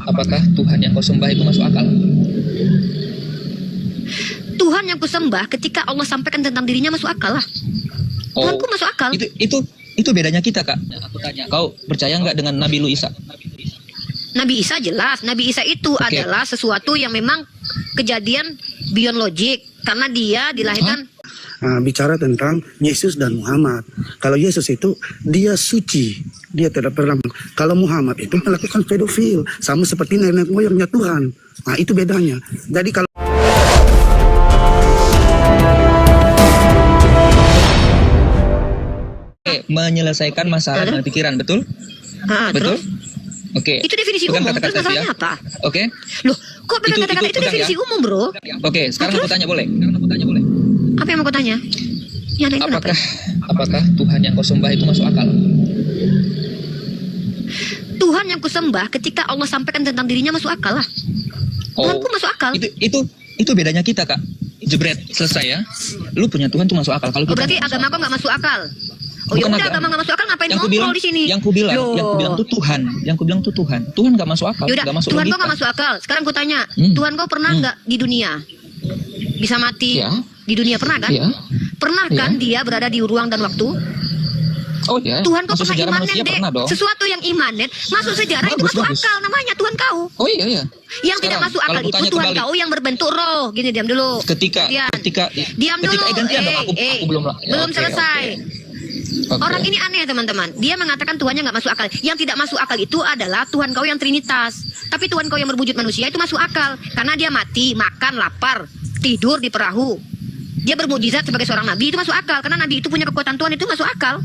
Apakah Tuhan yang kau sembah itu masuk akal? Tuhan yang kusembah ketika Allah sampaikan tentang dirinya masuk akal lah. Tuhanku masuk akal. Itu bedanya kita, Kak. Aku tanya, kau percaya nggak dengan Nabi Isa? Nabi Isa jelas. Nabi Isa itu adalah sesuatu yang memang kejadian beyond logic. Karena dia dilahirkan. Bicara tentang Yesus dan Muhammad. Kalau Yesus itu, dia suci. Dia tidak pernah. Kalau Muhammad itu melakukan pedofil. Sama seperti nenek moyangnya Tuhan. Nah, itu bedanya. Jadi kalau menyelesaikan masalah dengan pikiran, betul? Betul? Terus? Oke. Itu definisi Pegang umum. kata-kata Terus masalahnya ya. apa? Oke. Loh, kok pegang kata-kata itu pegang definisi ya. umum, bro? Oke, sekarang aku tanya boleh? Apa yang mau kau tanya? Ya, nanya kenapa? Apakah Tuhan yang kau sembah itu masuk akal? Tuhan yang kusembah ketika Allah sampaikan tentang dirinya masuk akal lah. Tuhanku masuk akal. Itu bedanya kita, Kak. Jebret, selesai ya. Lu punya Tuhan tuh masuk akal. Kalau kita berarti agama kau nggak masuk akal. Oh ya udah, agama nggak masuk akal, ngapain ngobrol di sini? Yang ku bilang tuh Tuhan. Tuhan nggak masuk akal. Yaudah, nggak masuk Tuhan logika. kau nggak masuk akal. Sekarang ku tanya, Tuhan kau pernah nggak di dunia? Bisa mati di dunia, pernah kan? Pernah kan dia berada di ruang dan waktu? Oh ya. Tuhan kau masuk pernah sejarah imanen, manusia Dek. pernah dong. Sesuatu yang imanen masuk sejarah itu masuk akal, namanya Tuhan kau. Oh iya. Yang tidak masuk akal itu Tuhan kau yang berbentuk roh. Gini, diam dulu. Diam dulu. Belum selesai. Orang ini aneh, teman-teman. Dia mengatakan Tuhannya nggak masuk akal. Yang tidak masuk akal itu adalah Tuhan kau yang Trinitas. Tapi Tuhan kau yang berwujud manusia itu masuk akal. Karena dia mati, makan, lapar, tidur di perahu. Dia bermukjizat sebagai seorang nabi, itu masuk akal. Karena nabi itu punya kekuatan Tuhan, itu masuk akal.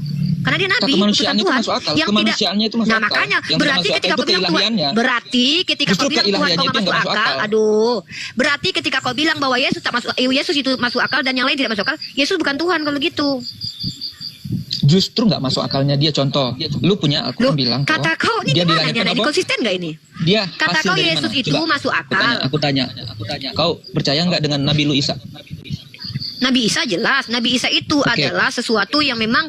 Karena dia nabi, utusan Tuhan. Yang kemanusiaannya itu masuk akal. Nah, makanya berarti ketika kau bilang Tuhan, berarti ketika kau bilang Tuhan kau nggak masuk akal, berarti ketika kau bilang bahwa Yesus tak masuk, Yesus itu masuk akal dan yang lain tidak masuk akal, Yesus bukan Tuhan kalau gitu. Justru nggak masuk akalnya dia. Contoh, lu punya Al-Quran bilang kata kau ini gimana? Ini konsisten nggak ini? Dia kata kau Yesus itu masuk akal. Aku tanya, kau percaya nggak dengan Nabi Isa? Nabi Isa jelas. Nabi Isa itu adalah sesuatu yang memang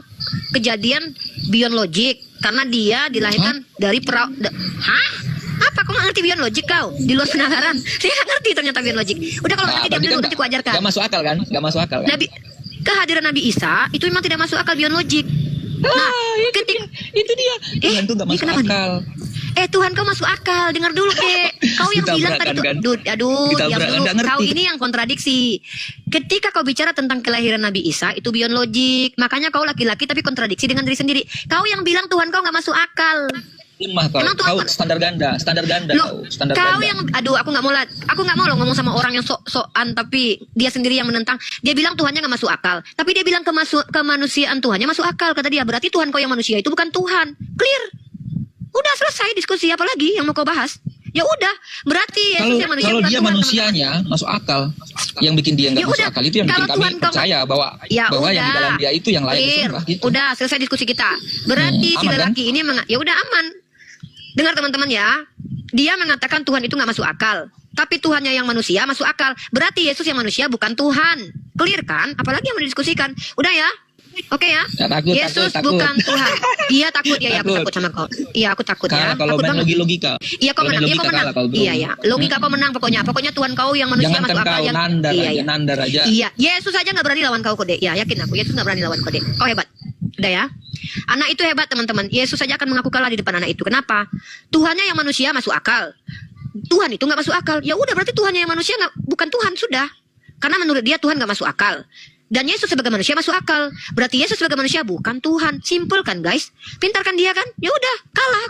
kejadian beyond logic. Karena dia dilahirkan dari perahu. Apa? Kau nggak ngerti beyond logic kau? Di luar penalaran. Saya nggak ngerti ternyata beyond logic. Udah kalau ngerti diam dulu, nanti ku ajarkan. Gak masuk akal kan? Kehadiran Nabi Isa itu memang tidak masuk akal beyond logic. Nah, itu dia. Tuhan tuh gak masuk akal. Tuhan kau masuk akal. Dengar dulu, Dek. Kau yang bilang tadi tuh, diam dulu. Kau ini yang kontradiksi. Ketika kau bicara tentang kelahiran Nabi Isa itu beyond logic. Makanya kau laki-laki tapi kontradiksi dengan diri sendiri. Kau yang bilang Tuhan kau nggak masuk akal. Lemah kau standar ganda. Kau yang aku nggak mau ngomong sama orang yang sok-sokan tapi dia sendiri yang menentang. Dia bilang Tuhannya nggak masuk akal, tapi dia bilang kemanusiaan Tuhannya masuk akal. Kata dia, berarti Tuhan kau yang manusia itu bukan Tuhan. Clear. Udah selesai diskusi, apa lagi yang mau kau bahas? Ya udah, berarti Yesus yang manusia. Kalau dia Tuhan, manusianya masuk akal, yang bikin dia nggak masuk akal itu yang bikin kami percaya bahwa yang di dalam dia itu yang lain disembah. Gitu. Udah selesai diskusi kita. Berarti si lelaki ini ya udah aman. Dengar teman-teman ya, dia mengatakan Tuhan itu nggak masuk akal, tapi Tuhannya yang manusia masuk akal. Berarti Yesus yang manusia bukan Tuhan. Clear kan? Apalagi yang mau didiskusikan? Udah ya? Oke ya? Yesus bukan Tuhan. Dia takut ya, aku takut sama kau. Iya, aku takut ya. Kalau main logika. Iya, kau menang. Iya. Logika kau menang pokoknya. Pokoknya Tuhan kau yang manusia masuk akal. Nandar aja. Iya, Yesus aja nggak berani lawan kau, Kode. Ya, yakin aku. Yesus nggak berani lawan Kode. Kau hebat. Udah ya. Anak itu hebat, teman-teman. Yesus saja akan mengaku kalah di depan anak itu. Kenapa? Tuhannya yang manusia masuk akal. Tuhan itu nggak masuk akal. Ya udah, berarti Tuhannya yang manusia bukan Tuhan, sudah. Karena menurut dia Tuhan nggak masuk akal. Dan Yesus sebagai manusia masuk akal. Berarti Yesus sebagai manusia bukan Tuhan. Simple kan, guys? Pintar kan dia kan? Ya udah, kalah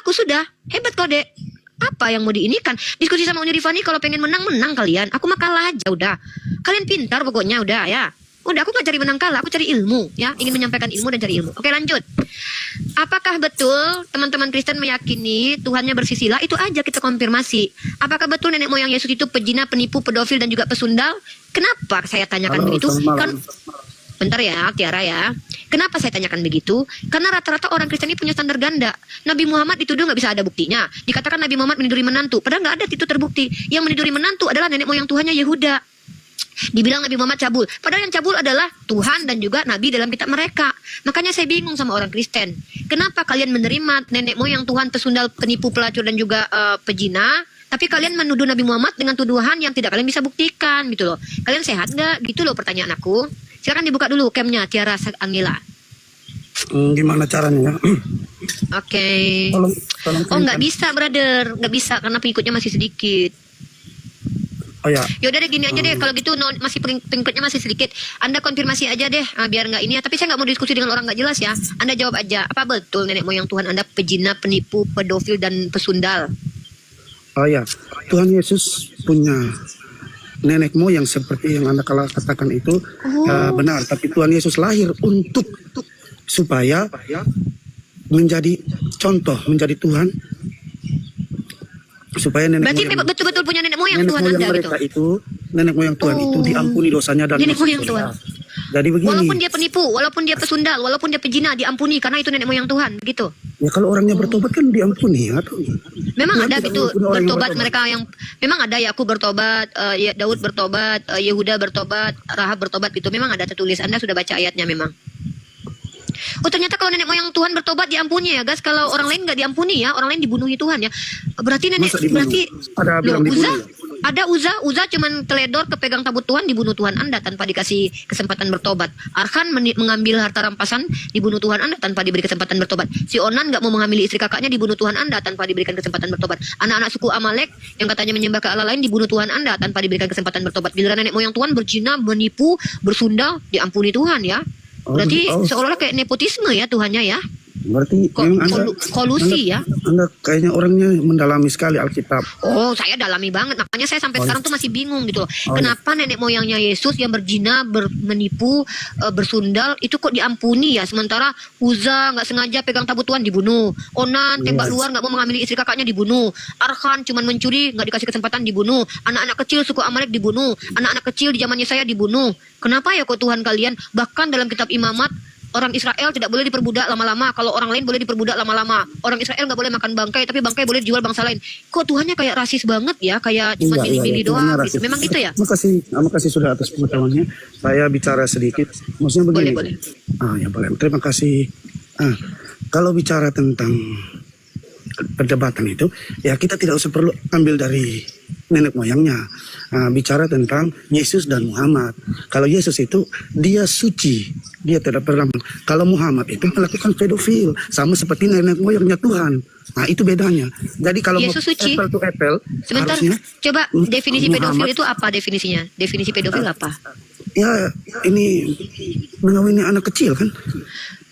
aku sudah. Hebat kau, Dek. Apa yang mau diinikan? Diskusi sama Uni Rifani, kalau pengen menang kalian. Aku mah kalah aja udah. Kalian pintar pokoknya udah ya. Udah, aku gak cari menang kalah, aku cari ilmu ya, ingin menyampaikan ilmu dan cari ilmu. Oke, lanjut. Apakah betul teman-teman Kristen meyakini Tuhannya bersisilah? Itu aja kita konfirmasi. Apakah betul nenek moyang Yesus itu pezina, penipu, pedofil dan juga pesundal? Kenapa saya tanyakan begitu? Bentar ya, Tiara ya. Kenapa saya tanyakan begitu? Karena rata-rata orang Kristen ini punya standar ganda. Nabi Muhammad dituduh nggak bisa ada buktinya. Dikatakan Nabi Muhammad meniduri menantu, padahal nggak ada itu terbukti. Yang meniduri menantu adalah nenek moyang Tuhannya Yehuda. Dibilang Nabi Muhammad cabul. Padahal yang cabul adalah Tuhan dan juga Nabi dalam kitab mereka. Makanya saya bingung sama orang Kristen. Kenapa kalian menerima nenek moyang Tuhan pesundal, penipu, pelacur dan juga pejina, tapi kalian menuduh Nabi Muhammad dengan tuduhan yang tidak kalian bisa buktikan gitu loh. Kalian sehat nggak? Gitu loh pertanyaan aku. Silakan dibuka dulu camnya Tiara Angela. Gimana caranya? Oke. Tolong Oh nggak bisa brother, nggak bisa karena pengikutnya masih sedikit. Oh ya. Yaudah deh gini aja deh, kalau gitu masih pengikutnya masih sedikit. Anda konfirmasi aja deh, biar nggak ini ya. Tapi saya nggak mau diskusi dengan orang nggak jelas ya. Anda jawab aja, apa betul nenek moyang Tuhan Anda pejina, penipu, pedofil dan pesundal? Oh ya, Tuhan Yesus punya nenek moyang seperti yang Anda katakan itu benar. Tapi Tuhan Yesus lahir untuk supaya menjadi contoh, menjadi Tuhan. Supaya nenek berarti moyang, betul-betul punya nenek moyang Tuhan moyang Anda mereka gitu. itu nenek moyang Tuhan itu diampuni dosanya dan nenek moyang Tuhan. Jadi begini. Walaupun dia penipu, walaupun dia pesundal, walaupun dia pejina, diampuni karena itu nenek moyang Tuhan, begitu. Ya kalau orangnya bertobat kan diampuni atau? Memang Tuhan ada tidak gitu mengampuni orang yang bertobat mereka yang memang ada Yakub bertobat, Daud bertobat, Yehuda bertobat, Rahab bertobat gitu. Memang ada tertulis. Anda sudah baca ayatnya memang. Oh ternyata kalau nenek moyang Tuhan bertobat diampuni ya guys. Kalau orang lain nggak diampuni ya, orang lain dibunuhi Tuhan ya. Berarti nenek berarti ada bilang Uza, dibunuh. ada Uza cuman teledor kepegang tabut Tuhan, dibunuh Tuhan Anda tanpa dikasih kesempatan bertobat. Arkan mengambil harta rampasan, dibunuh Tuhan Anda tanpa diberi kesempatan bertobat. Si Onan nggak mau mengambil istri kakaknya, dibunuh Tuhan Anda tanpa diberikan kesempatan bertobat. Anak-anak suku Amalek yang katanya menyembah ke Allah lain, dibunuh Tuhan Anda tanpa diberikan kesempatan bertobat. Giliran nenek moyang Tuhan berzina, menipu, bersundal, diampuni Tuhan ya. Berarti seolah-olah kayak nepotisme ya Tuhannya ya. Berarti kolusi ya. Anda kayaknya orangnya mendalami sekali Alkitab. Oh, saya dalami banget. Makanya saya sampai sekarang tuh masih bingung gitu. Kenapa nenek moyangnya Yesus yang berzina, menipu, bersundal itu kok diampuni ya? Sementara Uza nggak sengaja pegang tabut Tuhan dibunuh. Onan tembak luar nggak mau mengambil istri kakaknya dibunuh. Arkan cuman mencuri nggak dikasih kesempatan dibunuh. Anak-anak kecil suku Amalek dibunuh. Anak-anak kecil di zamannya saya dibunuh. Kenapa ya kok Tuhan kalian? Bahkan dalam kitab Imamat orang Israel tidak boleh diperbudak lama-lama. Kalau orang lain boleh diperbudak lama-lama. Orang Israel nggak boleh makan bangkai, tapi bangkai boleh dijual bangsa lain. Kok Tuhannya kayak rasis banget ya? Kayak cuma milih-milih doang gitu. Memang gitu ya? Terima kasih sudah atas pengetahuannya. Saya bicara sedikit. Maksudnya begini. Boleh. Ya boleh. Terima kasih. Kalau bicara tentang perdebatan itu, ya kita tidak usah perlu ambil dari nenek moyangnya. Bicara tentang Yesus dan Muhammad. Kalau Yesus itu dia suci, dia tidak pernah. Kalau Muhammad itu melakukan pedofil, sama seperti nenek moyangnya Tuhan. Nah itu bedanya. Jadi kalau Yesus suci. apple to apple, Sebentar, harusnya, coba definisi Muhammad, pedofil itu apa definisinya? Definisi pedofil apa? Ya ini mengawini anak kecil kan?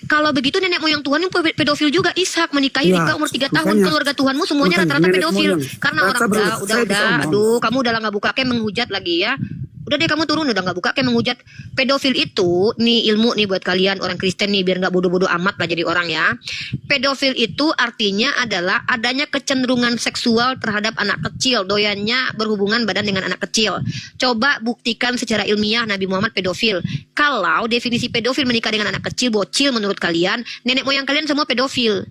Kalau begitu nenek moyang Tuhan itu pedofil juga. Ishak menikahi Ribka umur 3 tahun. Keluarga Tuhanmu semuanya rata-rata pedofil. Karena orang udah. Aduh, kamu udah nggak buka kayak menghujat lagi ya. Udah deh kamu turun, udah nggak buka kayak menghujat. Pedofil itu, nih ilmu nih buat kalian orang Kristen nih biar nggak bodoh-bodoh amat lah jadi orang ya. Pedofil itu artinya adalah adanya kecenderungan seksual terhadap anak kecil, doyannya berhubungan badan dengan anak kecil. Coba buktikan secara ilmiah Nabi Muhammad pedofil. Kalau definisi pedofil menikah dengan anak kecil, bocil menurut kalian, nenek moyang kalian semua pedofil.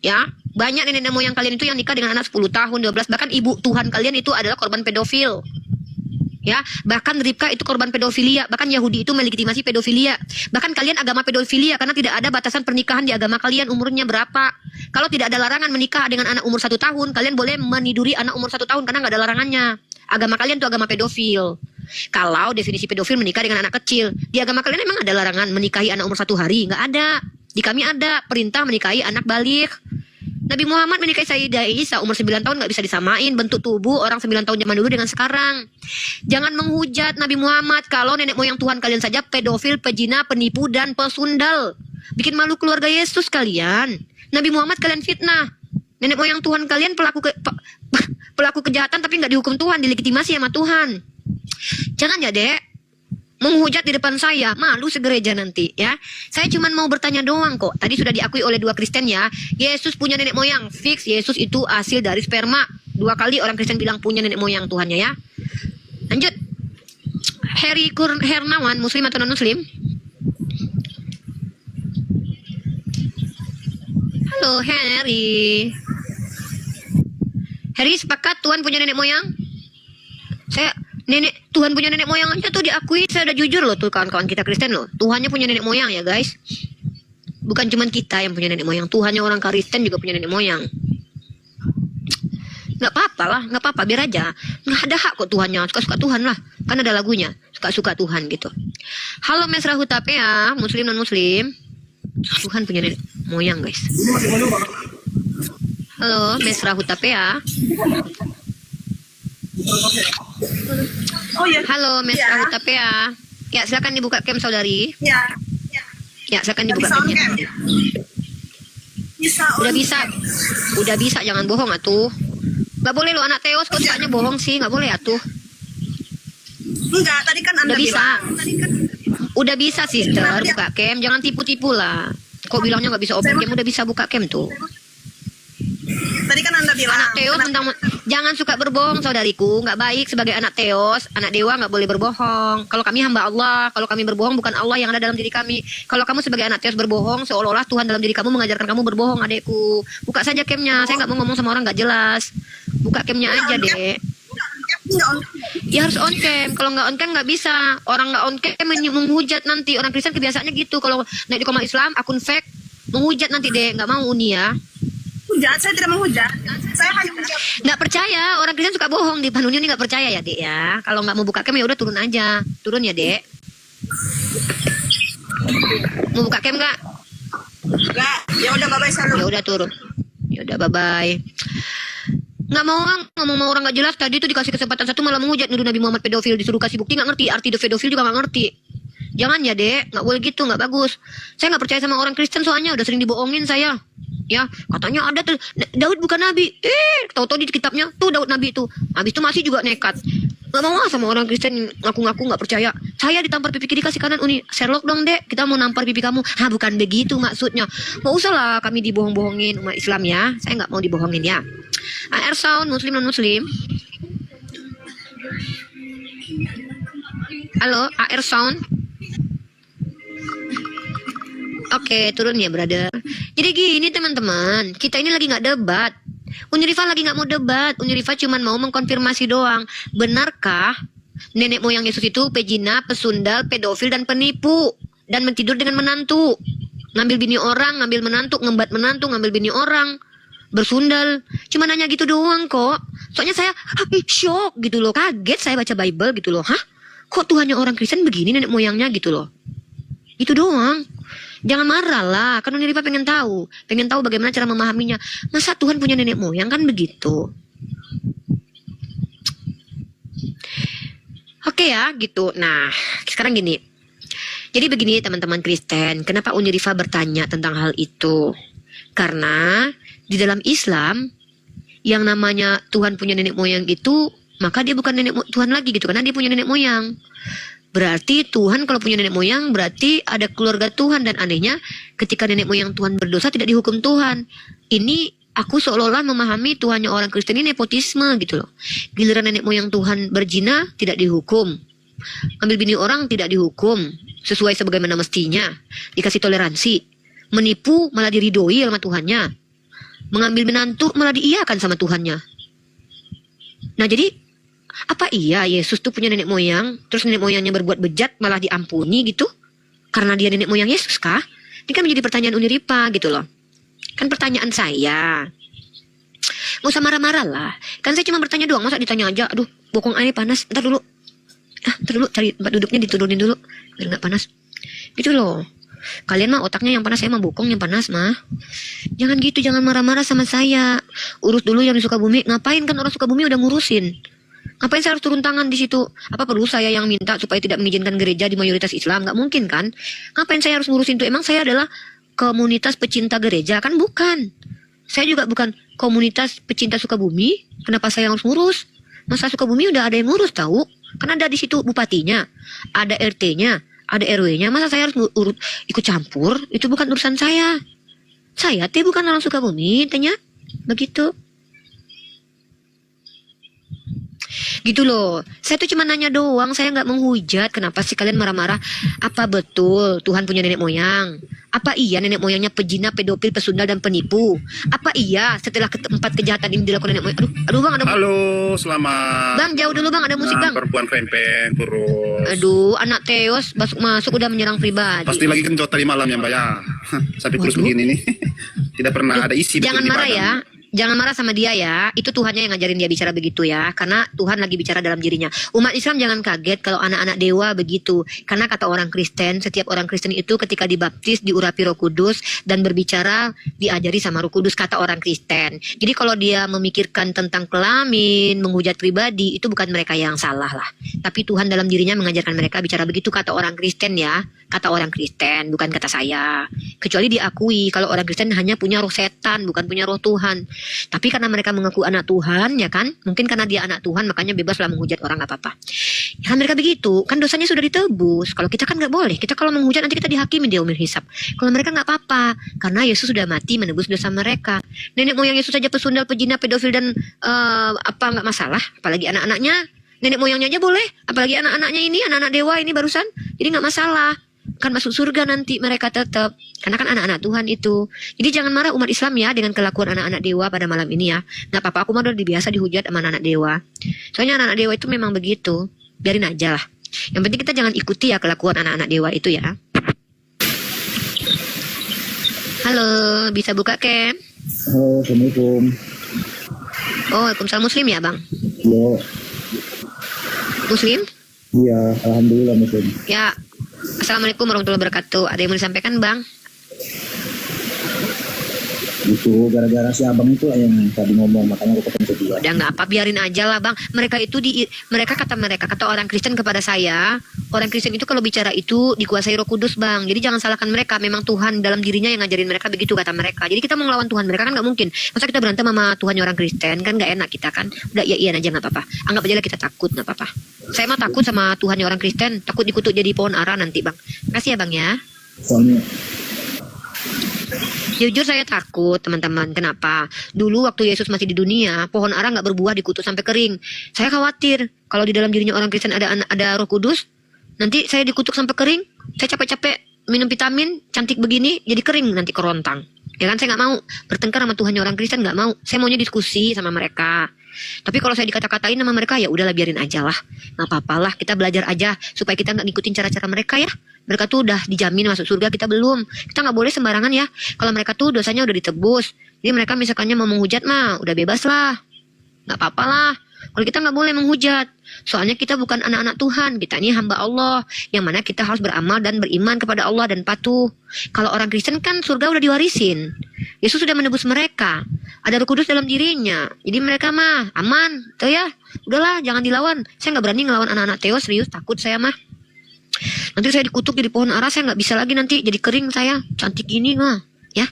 Ya, banyak nenek moyang kalian itu yang nikah dengan anak 10 tahun, 12, bahkan ibu Tuhan kalian itu adalah korban pedofil. Ya, bahkan Ribka itu korban pedofilia, bahkan Yahudi itu melegitimasi pedofilia. Bahkan kalian agama pedofilia karena tidak ada batasan pernikahan di agama kalian umurnya berapa. Kalau tidak ada larangan menikah dengan anak umur 1 tahun, kalian boleh meniduri anak umur 1 tahun karena nggak ada larangannya. Agama kalian itu agama pedofil. Kalau definisi pedofil menikah dengan anak kecil, di agama kalian emang ada larangan menikahi anak umur 1 hari? Nggak ada. Di kami ada perintah menikahi anak baligh. Nabi Muhammad menikahi Sayyidah Isa umur 9 tahun, nggak bisa disamain bentuk tubuh orang 9 tahun zaman dulu dengan sekarang. Jangan menghujat Nabi Muhammad kalau nenek moyang Tuhan kalian saja pedofil, pejina, penipu, dan pesundal. Bikin malu keluarga Yesus kalian. Nabi Muhammad kalian fitnah. Nenek moyang Tuhan kalian pelaku kejahatan tapi nggak dihukum Tuhan, dilegitimasi sama Tuhan. Jangan ya dek menghujat di depan saya, malu segereja nanti ya. Saya cuma mau bertanya doang kok. Tadi sudah diakui oleh 2 Kristen ya. Yesus punya nenek moyang, fix Yesus itu hasil dari sperma. 2 kali orang Kristen bilang punya nenek moyang Tuhannya ya. Lanjut. Heri Hernawan, muslim atau non muslim? Halo Harry. Harry sepakat Tuhan punya nenek moyang? Tuhan punya nenek moyang aja tuh diakui. Saya udah jujur loh tuh kawan-kawan kita Kristen loh. Tuhannya punya nenek moyang ya guys. Bukan cuma kita yang punya nenek moyang. Tuhannya orang Kristen juga punya nenek moyang. Nggak apa-apa lah, nggak apa-apa, biar aja. Nggak ada hak kok Tuhannya, suka-suka Tuhan lah. Kan ada lagunya, suka-suka Tuhan gitu. Halo Mesra Hutapea, Muslim non Muslim. Tuhan punya nenek moyang guys. Halo Mesra Hutapea. Oh ya. Halo Mesra Hutapea. Ya silakan dibuka cam saudari. Ya. Ya silakan dibuka Bisa on camnya. cam. Bisa on Udah bisa, cam. udah bisa, jangan bohong atuh. Nggak boleh lo anak Teos, kok sukanya bohong sih, nggak boleh atuh. Enggak, tadi kan Anda Udah bisa. bilang. Tadi kan Udah bisa sister, buka cam, jangan tipu-tipu lah. Kok bilangnya nggak bisa open cam, udah bisa buka cam tuh. Tadi kan Anda bilang. Anak Teos tentang jangan suka berbohong saudariku, nggak baik sebagai anak Teos, anak dewa nggak boleh berbohong. Kalau kami hamba Allah, kalau kami berbohong bukan Allah yang ada dalam diri kami. Kalau kamu sebagai anak Teos berbohong, seolah-olah Tuhan dalam diri kamu mengajarkan kamu berbohong, adekku. Buka saja camnya, saya nggak mau ngomong sama orang nggak jelas. Buka camnya aja dek. Enggak on. Ya harus on cam. Kalau nggak on cam nggak bisa. Orang nggak on cam menghujat nanti. Orang Kristen kebiasaannya gitu. Kalau naik di koma Islam, akun fake menghujat nanti deh. Nggak mau uni ya. Hujat, saya tidak menghujat. Saya hanya menjawab. Nggak percaya. Orang Kristen suka bohong. Di Panuni ini nggak percaya ya dek ya. Kalau nggak mau buka cam ya udah turun aja. Turun ya dek. Mau buka cam nggak? Enggak. Ya udah bye-bye Ya salam. udah turun. Ya udah bye bye. Nggak mau ngomong sama orang nggak jelas. Tadi itu dikasih kesempatan satu malah menghujat nuduh Nabi Muhammad pedofil, disuruh kasih bukti nggak ngerti, arti pedofil juga nggak ngerti. Jangan ya dek, nggak boleh gitu, nggak bagus. Saya nggak percaya sama orang Kristen soalnya udah sering dibohongin saya. Ya katanya ada tuh Daud bukan nabi, tahu-tahu di kitabnya tuh Daud nabi itu. Habis itu masih juga nekat. Nggak mau sama orang Kristen ngaku-ngaku nggak percaya. Saya ditampar pipi kiri kasih kanan uni. Sherlock dong dek, kita mau nampar pipi kamu. Bukan begitu maksudnya. Nggak usah lah kami dibohong-bohongin umat Islam ya. Saya nggak mau dibohongin ya. AR sound Muslim non Muslim. Halo AR sound. Oke turun ya brother. Jadi gini teman-teman, kita ini lagi nggak debat. Unirifa lagi nggak mau debat. Unirifa cuma mau mengkonfirmasi doang. Benarkah nenek moyang Yesus itu pejina, pesundal, pedofil dan penipu dan mentidur dengan menantu, ngambil bini orang, ngambil menantu, ngembat menantu, ngambil bini orang, bersundal. Cuma nanya gitu doang kok. Soalnya saya shock gitu loh, kaget saya baca Bible gitu loh. Kok Tuhannya orang Kristen begini nenek moyangnya gitu loh. Itu doang. Jangan marah lah, kan Unirifa pengen tahu bagaimana cara memahaminya. Masa Tuhan punya nenek moyang kan begitu? Oke ya, gitu. Nah, sekarang gini. Jadi begini teman-teman Kristen, kenapa Unirifa bertanya tentang hal itu? Karena di dalam Islam yang namanya Tuhan punya nenek moyang itu, maka dia bukan Tuhan lagi gitu, karena dia punya nenek moyang. Berarti Tuhan kalau punya nenek moyang berarti ada keluarga Tuhan, dan anehnya ketika nenek moyang Tuhan berdosa tidak dihukum Tuhan. Ini aku seolah-olah memahami Tuhannya orang Kristen ini nepotisme gitu loh. Giliran nenek moyang Tuhan berzina tidak dihukum. Ambil bini orang tidak dihukum sesuai sebagaimana mestinya. Dikasih toleransi. Menipu malah diridoi sama Tuhannya. Mengambil menantu malah diiyakan sama Tuhannya. Nah jadi apa iya Yesus tuh punya nenek moyang, terus nenek moyangnya berbuat bejat malah diampuni gitu? Karena dia nenek moyang Yesus kah? Ini kan menjadi pertanyaan Unirifa gitu loh. Kan pertanyaan saya. Gak usah marah-marah lah. Kan saya cuma bertanya doang, masa ditanya aja. Aduh, bokong air panas. Ntar dulu. Ntar dulu cari tempat duduknya diturunin dulu biar gak panas. Gitu loh. Kalian mah otaknya yang panas, saya mah bokong yang panas mah. Jangan gitu, jangan marah-marah sama saya. Urus dulu yang di Sukabumi. Ngapain kan orang Sukabumi udah ngurusin? Ngapain saya harus turun tangan di situ? Apa perlu saya yang minta supaya tidak mengizinkan gereja di mayoritas Islam? Nggak mungkin kan? Ngapain saya harus ngurusin itu? Emang saya adalah komunitas pecinta gereja? Kan bukan. Saya juga bukan komunitas pecinta Sukabumi. Kenapa saya harus ngurus? Masa Sukabumi udah ada yang ngurus tahu? Kan ada di situ bupatinya, ada RT-nya, ada RW-nya. Masa saya harus ikut campur? Itu bukan urusan saya. Saya teh bukan orang Sukabumi, tanya begitu. Gitu loh. Saya tuh cuma nanya doang, saya nggak menghujat. Kenapa sih kalian marah-marah? Apa betul Tuhan punya nenek moyang? Apa iya nenek moyangnya pejina, pedofil, pesundal, dan penipu? Apa iya setelah keempat kejahatan ini dilakukan nenek moyang? Aduh bang, ada Halo, selamat. Bang, jauh dulu bang, ada musik bang. Perempuan pempeng terus. Aduh, anak Teos masuk udah menyerang pribadi. Pasti lagi kencot tadi malam ya Mbak ya. Sampai kurus begini nih. Tidak pernah ada isi. Jangan betul di marah badan. ya. Jangan marah sama dia ya. Itu Tuhannya yang ngajarin dia bicara begitu ya. Karena Tuhan lagi bicara dalam dirinya. Umat Islam jangan kaget kalau anak-anak dewa begitu. Karena kata orang Kristen, setiap orang Kristen itu ketika dibaptis diurapi Roh Kudus dan berbicara diajari sama Roh Kudus, kata orang Kristen. Jadi kalau dia memikirkan tentang kelamin, menghujat pribadi, itu bukan mereka yang salah lah. Tapi Tuhan dalam dirinya mengajarkan mereka bicara begitu, kata orang Kristen ya. Kata orang Kristen, bukan kata saya. Kecuali diakui kalau orang Kristen hanya punya roh setan, bukan punya roh Tuhan. Tapi karena mereka mengaku anak Tuhan, ya kan? Mungkin karena dia anak Tuhan, makanya bebaslah menghujat orang, gak apa-apa. Ya mereka begitu, kan dosanya sudah ditebus. Kalau kita kan gak boleh. Kita kalau menghujat nanti kita dihakimi di yaumil hisab. Kalau mereka gak apa-apa, karena Yesus sudah mati menebus dosa mereka. Nenek moyang Yesus saja pesundal, pejina, pedofil, dan apa gak masalah? Apalagi anak-anaknya. Nenek moyangnya aja boleh, apalagi anak-anaknya ini, anak-anak dewa ini barusan. Jadi gak masalah. Kan masuk surga nanti mereka tetap, karena kan anak-anak Tuhan itu. Jadi jangan marah umat Islam ya dengan kelakuan anak-anak dewa pada malam ini ya. Nggak apa-apa, aku mah udah biasa dihujat sama anak-anak dewa. Soalnya anak-anak dewa itu memang begitu, biarin aja lah. Yang penting kita jangan ikuti ya kelakuan anak-anak dewa itu ya. Halo, bisa buka Kem? Halo, Assalamualaikum. Oh, Waalaikumsalam. Muslim ya bang? Ya, Muslim? iya, alhamdulillah Muslim. Ya. Assalamualaikum warahmatullahi wabarakatuh. Ada yang mau disampaikan bang? Itu gara-gara si abang itu lah yang tadi ngomong, makanya aku ketemu dia. Udah nggak apa, biarin aja lah bang. Mereka itu kata orang Kristen kepada saya, orang Kristen itu kalau bicara itu dikuasai Roh Kudus bang. Jadi jangan salahkan mereka. Memang Tuhan dalam dirinya yang ngajarin mereka begitu, kata mereka. Jadi kita mau ngelawan Tuhan mereka kan nggak mungkin. Masa kita berantem sama Tuhannya orang Kristen, kan nggak enak kita kan. Udah iya aja nggak apa-apa. Anggap aja lah kita takut, nggak apa-apa. Saya mah takut sama Tuhannya orang Kristen, takut dikutuk jadi pohon ara nanti bang. Kasih ya bang ya. Soalnya Jujur saya takut teman-teman. Kenapa? Dulu waktu Yesus masih di dunia, pohon ara nggak berbuah, dikutuk sampai kering. Saya khawatir kalau di dalam dirinya orang Kristen ada Roh Kudus, nanti saya dikutuk sampai kering. Saya capek-capek minum vitamin, cantik begini, jadi kering nanti kerontang. Ya kan, saya nggak mau bertengkar sama Tuhannya orang Kristen, nggak mau. Saya maunya diskusi sama mereka. Tapi kalau saya dikata-katain sama mereka, ya udahlah biarin aja lah. Nggak apa-apalah, kita belajar aja supaya kita nggak ngikutin cara-cara mereka ya. Mereka tuh udah dijamin masuk surga, kita belum. Kita nggak boleh sembarangan ya. Kalau mereka tuh dosanya udah ditebus, jadi mereka misalkannya mau menghujat mah, udah bebas lah. Nggak apa-apa lah. Kalau kita nggak boleh menghujat, soalnya kita bukan anak-anak Tuhan, kita ini hamba Allah, yang mana kita harus beramal dan beriman kepada Allah dan patuh. Kalau orang Kristen kan surga udah diwarisin, Yesus sudah menebus mereka, ada Roh Kudus dalam dirinya, jadi mereka mah aman, tuh ya. Udahlah, jangan dilawan. Saya nggak berani ngelawan anak-anak Theo, serius, takut saya mah. Nanti saya dikutuk jadi pohon ara, saya nggak bisa lagi nanti jadi kering saya, cantik gini mah, ya.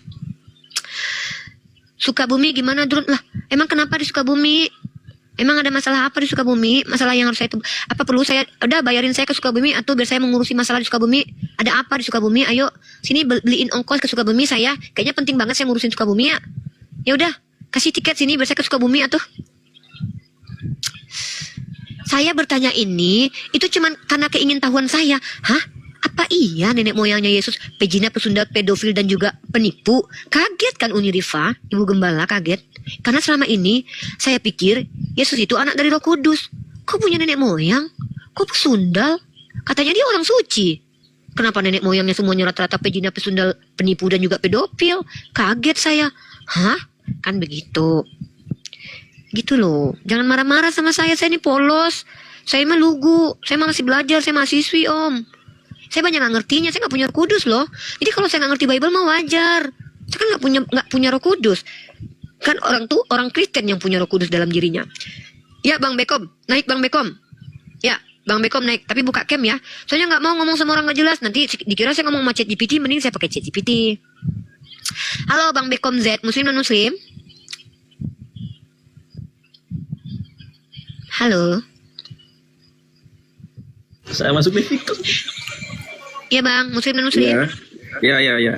Sukabumi gimana Drun? Lah, emang kenapa di Sukabumi? Emang ada masalah apa di Sukabumi? Masalah yang harus saya apa perlu saya udah bayarin saya ke Sukabumi atau biar saya mengurusi masalah di Sukabumi? Ada apa di Sukabumi? Ayo sini beliin ongkos ke Sukabumi saya. Kayaknya penting banget saya ngurusin Sukabumi ya. Ya udah, kasih tiket sini biar saya ke Sukabumi atuh. Saya bertanya ini itu cuman karena keingintahuan saya. Hah? Apa iya nenek moyangnya Yesus pejina, pesundal, pedofil dan juga penipu? Kaget kan Uni Rifa, Ibu Gembala kaget. Karena selama ini saya pikir Yesus itu anak dari Roh Kudus. Kok punya nenek moyang? Kok pesundal? Katanya dia orang suci. Kenapa nenek moyangnya semuanya rata-rata pejina, pesundal, penipu dan juga pedofil? Kaget saya. Hah? Kan begitu. Gitu loh. Jangan marah-marah sama saya ini polos. Saya mah lugu. Saya masih belajar, saya mahasiswi om. Saya banyak nggak ngertinya, saya nggak punya Roh Kudus loh. Jadi kalau saya nggak ngerti Bible mah wajar. Saya kan nggak punya Roh Kudus. Kan orang Kristen yang punya Roh Kudus dalam dirinya. Ya Bang Bekom, naik Bang Bekom. Ya Bang Bekom naik, tapi buka cam ya. Soalnya nggak mau ngomong sama orang nggak jelas. Nanti dikira saya ngomong sama ChatGPT, mending saya pakai ChatGPT. Halo Bang Bekom Z, Muslim non Muslim? Halo. Saya masuk di TikTok. Iya Bang, Muslim non Muslim? Ya.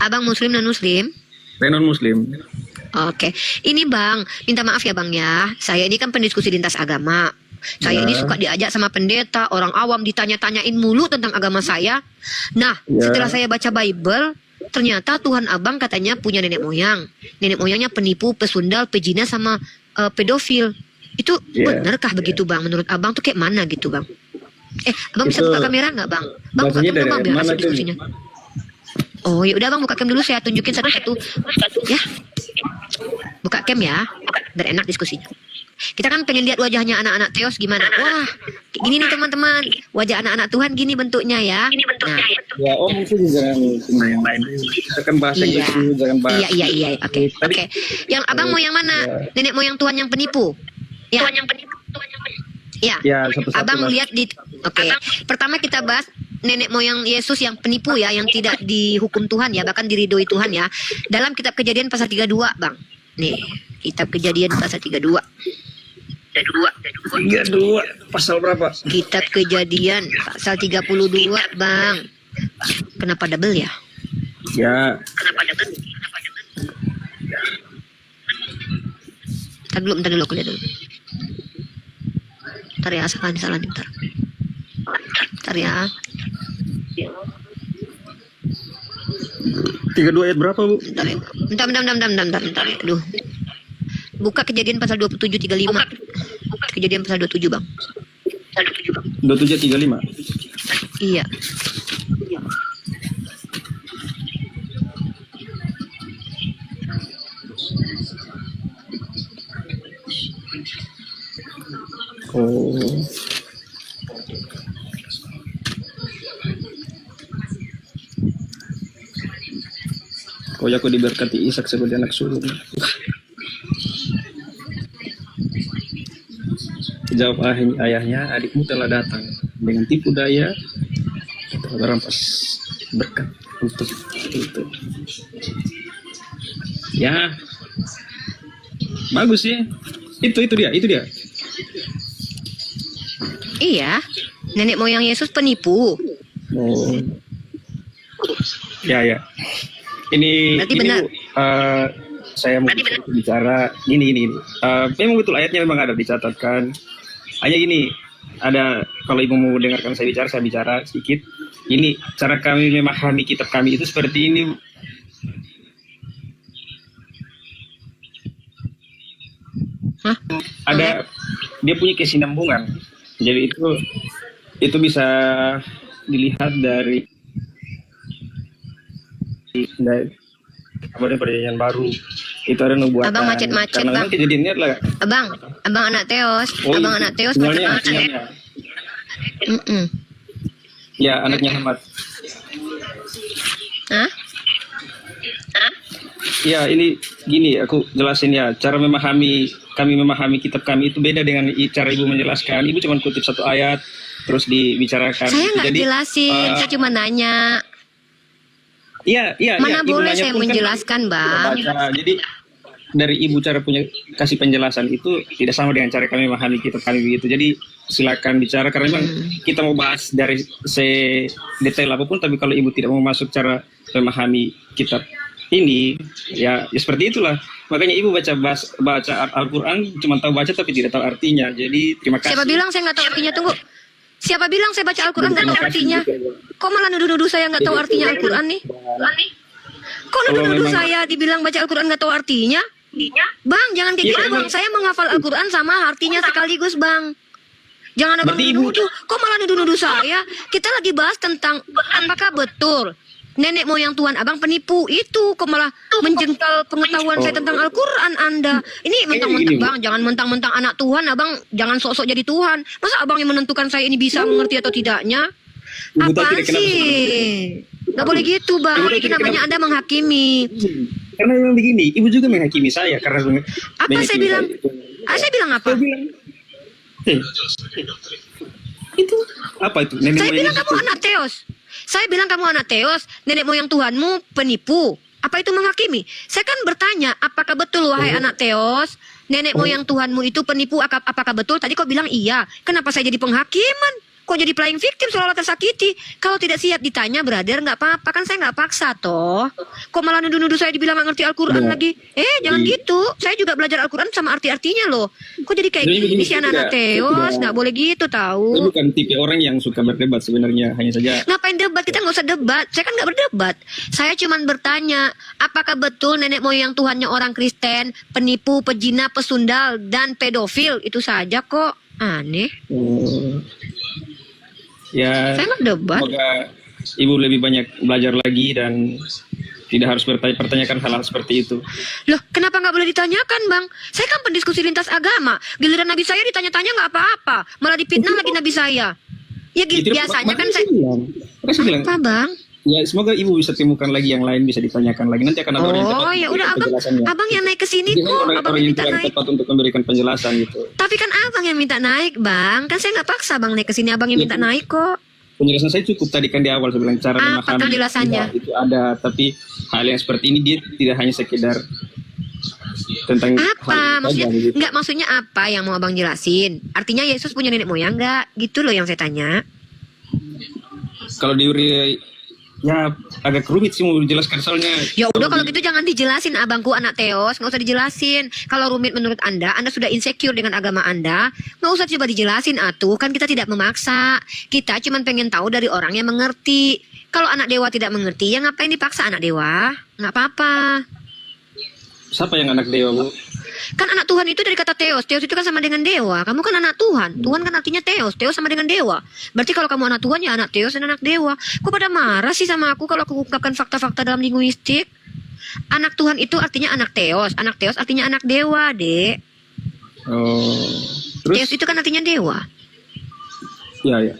Abang Muslim non Muslim? Saya non Muslim. Oke, ini Bang, minta maaf ya Bang ya. Saya ini kan pendiskusi lintas agama. Saya ini suka diajak sama pendeta, orang awam ditanya-tanyain mulu tentang agama saya. Nah, setelah saya baca Bible, ternyata Tuhan Abang katanya punya nenek moyang. Nenek moyangnya penipu, pesundal, pejina, sama pedofil. Itu benarkah begitu Bang? Menurut Abang tuh kayak mana gitu Bang? Abang bisa buka kamera nggak Bang? Bang buka kamera Bang, biar asik diskusinya. Oh ya udah Bang, buka cam dulu, saya tunjukin satu-satu. Ya, buka cam ya, biar enak diskusinya. Kita kan pengen lihat wajahnya anak-anak Theos gimana. Wah, kayak gini nih teman-teman. Wajah anak-anak Tuhan gini bentuknya ya. Nah. Ya Om itu jangan yang lain. Kita kan bahas yang itu, jangan bahas. Iya. Oke. Yang Abang mau yang mana? Nenek moyang Tuhan yang penipu. Ya. Ya. Satu-satu Abang lah. lihat di. Oke. Pertama kita bahas nenek moyang Yesus yang penipu ya, yang tidak dihukum Tuhan ya, bahkan diridhoi Tuhan ya. Dalam kitab Kejadian pasal 32, Bang. Nih, kitab Kejadian pasal 32. 32 pasal berapa? Kitab Kejadian pasal 32, Bang. Kenapa double ya? Ya. Bentar dulu, aku lihat dulu. Bentar ya, salah nih, bentar. Bentar ya. 32 ayat berapa, Bu? Bentar. Aduh. Buka Kejadian pasal 27 35. Kejadian pasal 27, Bang. 27 35. Iya. Oh. Oh ya, aku diberkati Ishak sebagai anak sulung. Jawab ayahnya, adikmu telah datang dengan tipu daya, telah merampas berkat untuk itu. Ya, bagus ya. Itu dia. Iya. Nenek moyang Yesus penipu. Oh. Ya. Ini Berarti ini benar. Bu, saya mau bicara ini. Memang betul ayatnya memang ada dicatatkan. Hanya gini, ada kalau Ibu mau dengarkan saya bicara sedikit. Ini cara kami memahami kitab kami itu seperti ini. Hah? Ada dia punya kesinambungan. Jadi itu bisa dilihat dari perjanjian baru. Itu ada nubuatan. Abang macet-macet, karena Bang. memang kejadiannya adalah Abang anak Theos. Abang anak Theos sebenarnya macet-macet. Ya, anaknya Hamad. Hah? Ya, ini gini, aku jelasin ya. Cara kami memahami kitab kami itu beda dengan cara Ibu menjelaskan. Ibu cuma kutip satu ayat, terus dibicarakan. Saya nggak Jadi, jelasin, saya cuma nanya. Iya. Mana Ibu boleh nanya saya pun kan menjelaskan, Bang? baca. Jadi dari Ibu cara kasih penjelasan itu tidak sama dengan cara kami memahami kitab kami begitu. Jadi silakan bicara karena memang kita mau bahas dari detail apapun, tapi kalau Ibu tidak mau masuk cara memahami kitab ini, ya seperti itulah. Makanya Ibu baca Al-Quran cuma tahu baca tapi tidak tahu artinya. Jadi terima kasih. Siapa bilang saya nggak tahu artinya? Tunggu. Siapa bilang saya baca Al-Quran nggak tahu artinya? Kok malah nuduh-nuduh saya nggak tahu artinya Al-Quran nih? Kok nuduh-nuduh saya dibilang baca Al-Quran nggak tahu artinya? Bang, jangan kayak gitu, Bang. Saya menghafal Al-Quran sama artinya sekaligus, Bang. Jangan Abang nuduh-nuduh. Kok malah nuduh-nuduh saya? Kita lagi bahas tentang apakah betul nenek moyang Tuhan Abang penipu itu, kok malah menjengkal pengetahuan saya tentang Al-Quran Anda. Ini mentang-mentang, Bang, jangan mentang-mentang anak Tuhan, Abang jangan sok-sok jadi Tuhan. Masa Abang yang menentukan saya ini bisa mengerti atau tidaknya? Apaan sih? Gak boleh gitu, Bang. Itu namanya Anda menghakimi. Karena memang begini, Ibu juga menghakimi saya karena Apa saya bilang? Saya bilang apa? Itu apa itu? Saya bilang kamu anak Theos. Saya bilang kamu anak Theos, nenek moyang Tuhanmu penipu. Apa itu menghakimi? Saya kan bertanya, apakah betul wahai anak Theos, nenek moyang Tuhanmu itu penipu? Apakah betul? Tadi kau bilang iya. Kenapa saya jadi penghakiman? Kok jadi playing victim seolah-olah tersakiti? Kalau tidak siap ditanya, brother, nggak apa-apa. Kan saya nggak paksa, toh. Kok malah nuduh-nuduh saya dibilang nggak ngerti Al-Quran lagi? Jangan gitu. Saya juga belajar Al-Quran sama arti-artinya loh. Kok jadi kayak Jadi gini sih anak-anak Teos? Nggak boleh gitu, tahu. Saya bukan tipe orang yang suka berdebat sebenarnya, hanya saja. Ngapain debat? Kita nggak usah debat. Saya kan nggak berdebat. Saya cuma bertanya, apakah betul nenek moyang Tuhannya orang Kristen, penipu, pejina, pesundal, dan pedofil? Itu saja kok. Aneh. Ya, Saya nggak debat. semoga ibu lebih banyak belajar lagi dan tidak harus pertanyakan hal-hal seperti itu. Loh, kenapa nggak boleh ditanyakan, Bang? Saya kan pendiskusi lintas agama. Giliran Nabi saya ditanya-tanya nggak apa-apa. Malah dipitnah lagi Nabi saya. Ya Itu biasanya kan saya... Makanya saya bilang, Apa, Bang? ya semoga ibu bisa temukan lagi yang lain, bisa ditanyakan lagi. Nanti akan ada orang yang tepat Oh, ya untuk udah memberikan penjelasannya. abang yang naik ke sini Jadi kok. Abang orang yang yang minta naik. tepat untuk memberikan penjelasan gitu. Tapi kan abang yang minta naik, Bang. Kan saya nggak paksa Bang naik ke sini. Abang yang minta naik kok. Penjelasan saya cukup tadi kan di awal saya bilang cara Apa memahami penjelasannya? ya, itu ada, tapi hal yang seperti ini dia tidak hanya sekedar tentang Apa? hal itu Maksudnya saja, gitu. nggak maksudnya apa yang mau abang jelasin? Artinya Yesus punya nenek moyang nggak? Gitu loh yang saya tanya. Kalau di ya agak rumit sih mau dijelaskan soalnya. Ya udah kalau gitu jangan dijelasin abangku anak Teos, nggak usah dijelasin. Kalau rumit menurut Anda sudah insecure dengan agama Anda, nggak usah coba dijelasin atuh. Kan kita tidak memaksa. Kita cuma pengen tahu dari orang yang mengerti. Kalau anak dewa tidak mengerti, ya ngapain dipaksa anak dewa? Nggak apa-apa. Siapa yang anak dewa, Bu? Kan anak Tuhan itu dari kata Theos. Theos itu kan sama dengan dewa. Kamu kan anak Tuhan. Tuhan kan artinya Theos. Theos sama dengan dewa. Berarti kalau kamu anak Tuhan ya anak Theos dan anak dewa. Kok pada marah sih sama aku kalau aku ungkapkan fakta-fakta dalam linguistik? Anak Tuhan itu artinya anak Theos. Anak Theos artinya anak dewa, Dek. Oh. Theos Terus itu kan artinya dewa. ya.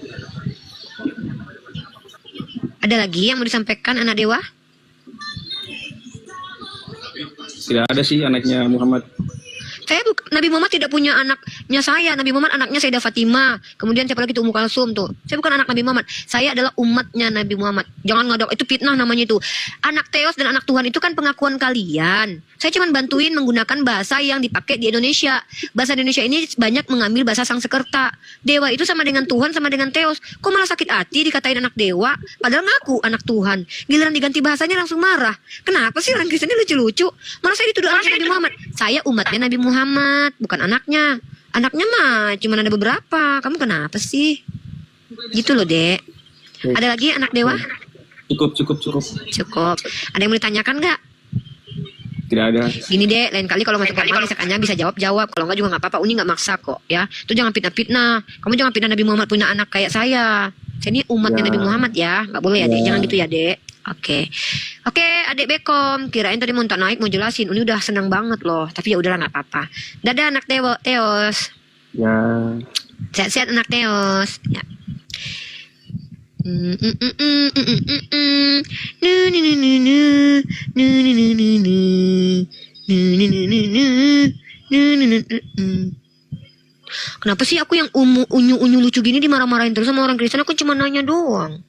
Ada lagi yang mau disampaikan anak dewa? Tidak ada sih anaknya Muhammad. Nabi Muhammad tidak punya anaknya saya. Nabi Muhammad anaknya Sayyidah Fatimah. Kemudian siapa lagi itu Ummu Kalsum tuh. Saya bukan anak Nabi Muhammad. Saya adalah umatnya Nabi Muhammad. Jangan ngadok, itu fitnah namanya itu. Anak Theos dan anak Tuhan itu kan pengakuan kalian. Saya cuma bantuin menggunakan bahasa yang dipakai di Indonesia. Bahasa Indonesia ini banyak mengambil bahasa Sanskerta. Dewa itu sama dengan Tuhan sama dengan Theos. Kok malah sakit hati dikatain anak dewa? Padahal ngaku anak Tuhan. Giliran diganti bahasanya langsung marah. Kenapa sih orang Kristen ini lucu-lucu? Malah saya dituduh anaknya Nabi Muhammad. Saya umatnya Nabi Muhammad, bukan anaknya. Anaknya mah cuma ada beberapa. Kamu kenapa sih? Gitu loh, Dek. Ada lagi anak dewa? Cukup. Cukup. Ada yang mau ditanyakan nggak? Tidak ada. Gini, Dek, lain kali kalau masuk kamar misalkannya bisa jawab. Kalau nggak juga nggak apa-apa. Uni nggak maksa kok, ya. Itu jangan fitnah-fitnah. Kamu jangan fitnah Nabi Muhammad punya anak kayak saya. Saya ini umatnya Nabi Muhammad ya. Nggak boleh ya, Dek. Jangan gitu ya, Dek. Oke, Adik Bekom. Kirain tadi mau naik mau jelasin. Uni udah senang banget loh. Tapi ya udahlah nggak apa-apa. Dadah anak Theos. Ya. Sehat-sehat anak Theos. Ya. Kenapa sih aku yang unyu lucu gini dimarah-marahin terus sama orang Kristen? Aku cuma nanya doang.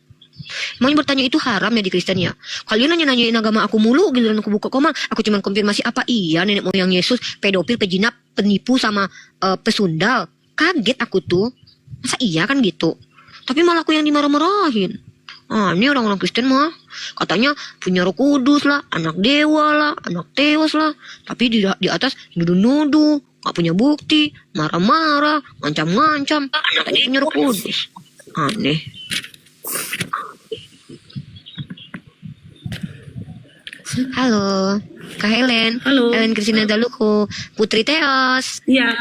Emangnya bertanya itu haram ya di Kristen ya? Kalian nanya-nanyain agama aku mulu, giliran aku buka komal, aku cuma konfirmasi apa iya nenek moyang Yesus pedofil, pejina, penipu sama pesundal. Kaget aku tuh. Masa iya kan gitu? Tapi malah aku yang dimarah-marahin. Ini orang-orang Kristen mah katanya punya Roh Kudus lah, anak dewa lah, anak Theos lah. Tapi di atas nuduh-nuduh, gak punya bukti, marah-marah, ngancam-ngancam. Katanya punya Roh Kudus. Aneh. Halo, Kak Helen. Halo. Helen Kristina Daluku, Putri Theos. Iya,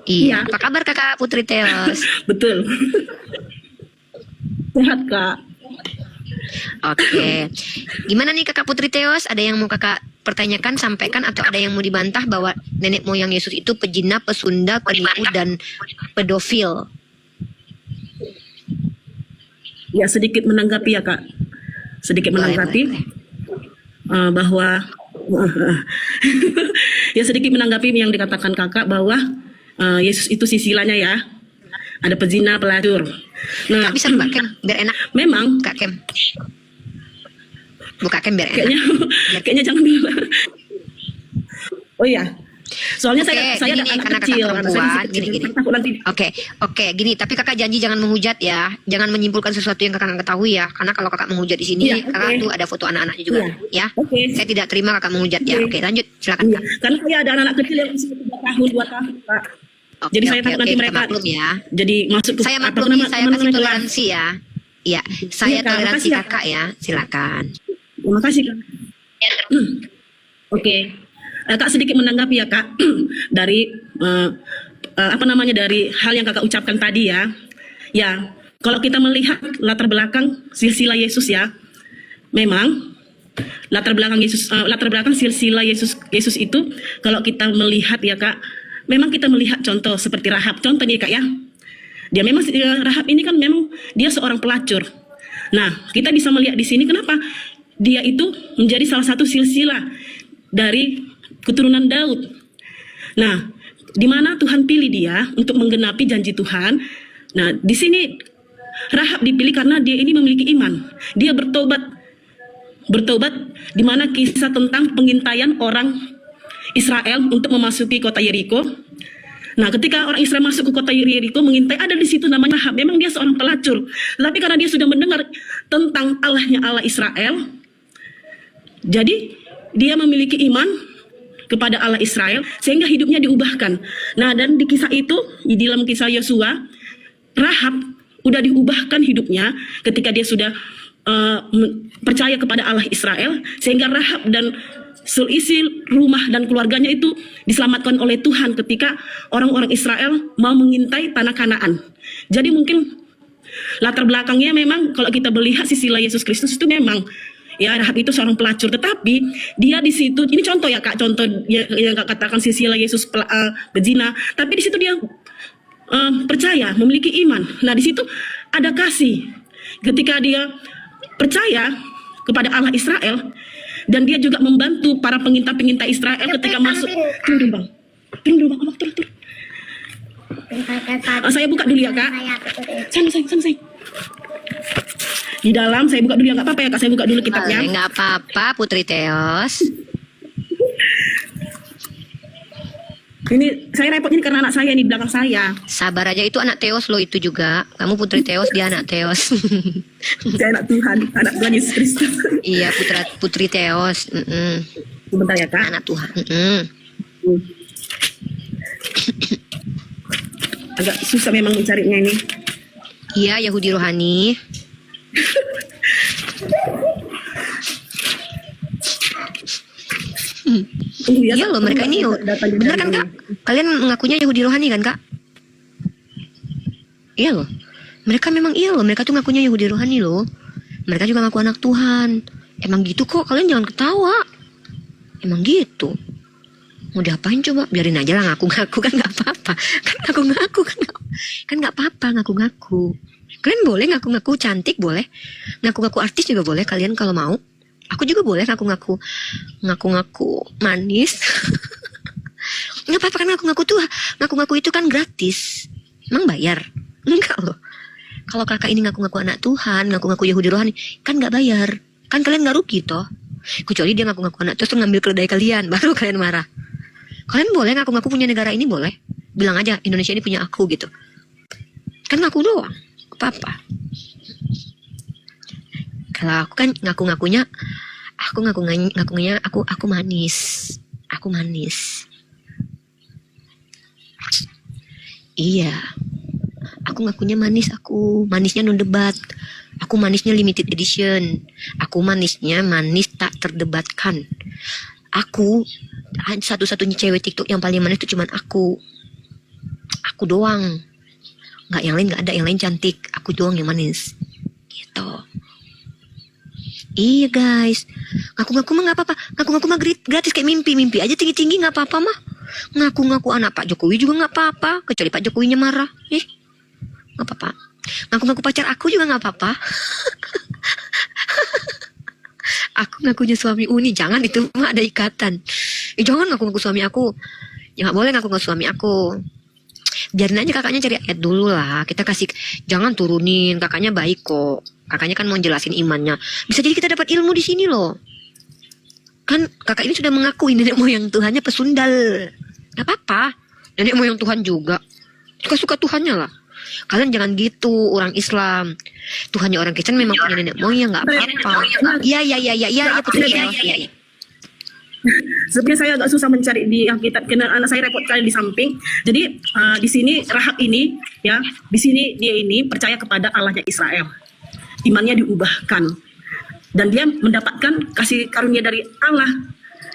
Iya. Apa kabar Kakak Putri Theos? betul. Sehat, Kak. Oke. Gimana nih Kakak Putri Theos? Ada yang mau Kakak pertanyakan, sampaikan, atau ada yang mau dibantah bahwa nenek moyang Yesus itu pejina, pesundal, penipu, dan pedofil? Ya, sedikit menanggapi ya, Kak. Sedikit menanggapi. Bahwa ya sedikit menanggapi yang dikatakan kakak bahwa Yesus itu sisilanya ya, ada pezina, pelacur. Nah, Kak bisa buka Kem biar enak. memang Buka Kem. Buka Kem biar enak. kayaknya jangan bilang. Oh iya, Soalnya Oke, saya gini ada nih, anak karena kakak kecil. perempuan, Saya gini. takut nanti. Oke, gini. Tapi kakak janji jangan menghujat ya, jangan menyimpulkan sesuatu yang kakak nggak ketahui ya. Karena kalau kakak menghujat di sini, Iya, kakak oke. tuh ada foto anak-anaknya juga, ya. Oke. Saya tidak terima kakak menghujat ya. Oke. Oke, lanjut, silakan Iya, kak. karena saya ada anak kecil yang usia 3 tahun, 2 tahun, Pak. Oke, Jadi saya takut nanti kita mereka maklum ya. jadi masuk ke Saya apa maklum nih, namanya, saya teman-teman kasih kelas. toleransi ya. Iya, saya Iya, Kak, toleransi makasih ya, kakak ya. Silakan. Terima kasih, Kak. Oke. Kak sedikit menanggapi ya, Kak, dari apa namanya, dari hal yang Kakak ucapkan tadi ya. Ya, kalau kita melihat latar belakang silsilah Yesus ya, memang latar belakang silsilah Yesus itu kalau kita melihat ya, Kak, memang kita melihat contoh seperti Rahab. Contoh nih, Kak ya. Dia memang Rahab ini kan memang dia seorang pelacur. Nah, kita bisa melihat di sini kenapa dia itu menjadi salah satu silsilah dari keturunan Daud. Nah, di mana Tuhan pilih dia untuk menggenapi janji Tuhan. Nah, di sini Rahab dipilih karena dia ini memiliki iman. Dia bertobat di mana kisah tentang pengintaian orang Israel untuk memasuki kota Yeriko. Nah, ketika orang Israel masuk ke kota Yeriko mengintai, ada di situ namanya Rahab. Memang dia seorang pelacur, tapi karena dia sudah mendengar tentang Allahnya Allah Israel, jadi dia memiliki iman kepada Allah Israel sehingga hidupnya diubahkan. Nah, dan di kisah itu, di dalam kisah Yosua, Rahab udah diubahkan hidupnya ketika dia sudah percaya kepada Allah Israel, sehingga Rahab dan seisi rumah dan keluarganya itu diselamatkan oleh Tuhan ketika orang-orang Israel mau mengintai tanah Kanaan. Jadi mungkin latar belakangnya memang kalau kita melihat silsilah Yesus Kristus itu memang ya Rahab itu seorang pelacur, tetapi dia di situ, ini contoh ya Kak, contoh yang Kak katakan silsilah Yesus berzina, tapi di situ dia percaya, memiliki iman. Nah, di situ ada kasih. Ketika dia percaya kepada Allah Israel, dan dia juga membantu para pengintai-pengintai Israel ketika masuk. Turun bang, abang turun. Saya buka dulu ya Kak. Sana. Di dalam saya buka dulu ya, nggak apa-apa ya Kak, saya buka dulu kitabnya. Boleh, nggak apa-apa, Putri Theos. Ini saya repot ini karena anak saya ini belakang saya. Sabar aja, itu anak Theos loh itu juga. Kamu Putri Theos, dia anak Theos. Saya anak Tuhan Yesus Kristus. Iya, Putri Theos. Sebentar ya Kak. Anak Tuhan. Agak susah memang mencarinya ini. Iya, Yahudi rohani. Iya loh, mereka ini bener kan Kak? Kalian mengakunya Yahudi rohani kan Kak? Iya loh, mereka memang iya loh, mereka tuh ngakunya Yahudi rohani loh. Mereka juga ngaku anak Tuhan. Emang gitu kok, kalian jangan ketawa. Emang gitu. Mau diapain coba? Biarin aja lah ngaku-ngaku, kan nggak apa-apa. Kan ngaku-ngaku kan nggak apa-apa ngaku-ngaku. Kalian boleh ngaku-ngaku cantik, boleh. Ngaku-ngaku artis juga boleh kalian kalau mau. Aku juga boleh ngaku-ngaku manis. Nggak apa-apa kan ngaku-ngaku itu kan gratis. Emang bayar? Enggak loh. Kalau kakak ini ngaku-ngaku anak Tuhan, ngaku-ngaku Yahudi rohani, kan nggak bayar. Kan kalian nggak rugi toh. Kecuali dia ngaku-ngaku anak terus ngambil keledai kalian, baru kalian marah. Kalian boleh ngaku-ngaku punya negara ini, boleh. Bilang aja Indonesia ini punya aku gitu. Kan ngaku doang. Apa-apa. Kalau aku kan ngaku-ngakunya aku manis. Aku manis. Iya. Aku ngakunya manis, aku manisnya non debat. Aku manisnya limited edition. Aku manisnya manis tak terdebatkan. Aku satu-satunya cewek TikTok yang paling manis itu cuman aku. Aku doang. Nggak, yang lain nggak ada, yang lain cantik. Aku doang yang manis. Gitu. Iya guys, ngaku-ngaku mah nggak apa-apa. Ngaku-ngaku mah gratis kayak mimpi aja tinggi-tinggi nggak apa-apa mah. Ngaku-ngaku anak Pak Jokowi juga nggak apa-apa, kecuali Pak Jokowinya marah. Nggak apa-apa. Ngaku-ngaku pacar aku juga nggak apa-apa. Aku ngakunya suami Uni, jangan, itu mah ada ikatan. Jangan ngaku-ngaku suami aku. Ya nggak boleh ngaku-ngaku suami aku. Biarin aja kakaknya cari ayat dulu lah. Kita kasih, jangan turunin. Kakaknya baik kok. Kakaknya kan mau jelasin imannya. Bisa jadi kita dapat ilmu di sini loh. Kan kakak ini sudah mengakui nenek moyang Tuhannya pesundal. Gak apa-apa. Nenek moyang Tuhan juga. Suka-suka Tuhannya lah. Kalian jangan gitu, orang Islam. Tuhannya orang Kristen memang punya nenek moyang, nggak apa-apa. Iya, Putri. Iya. Sebenarnya saya agak susah mencari di Alkitab karena anak saya repot kali di samping. Jadi di sini Rahab ini, ya, di sini dia ini percaya kepada Allahnya Israel. Imannya diubahkan dan dia mendapatkan kasih karunia dari Allah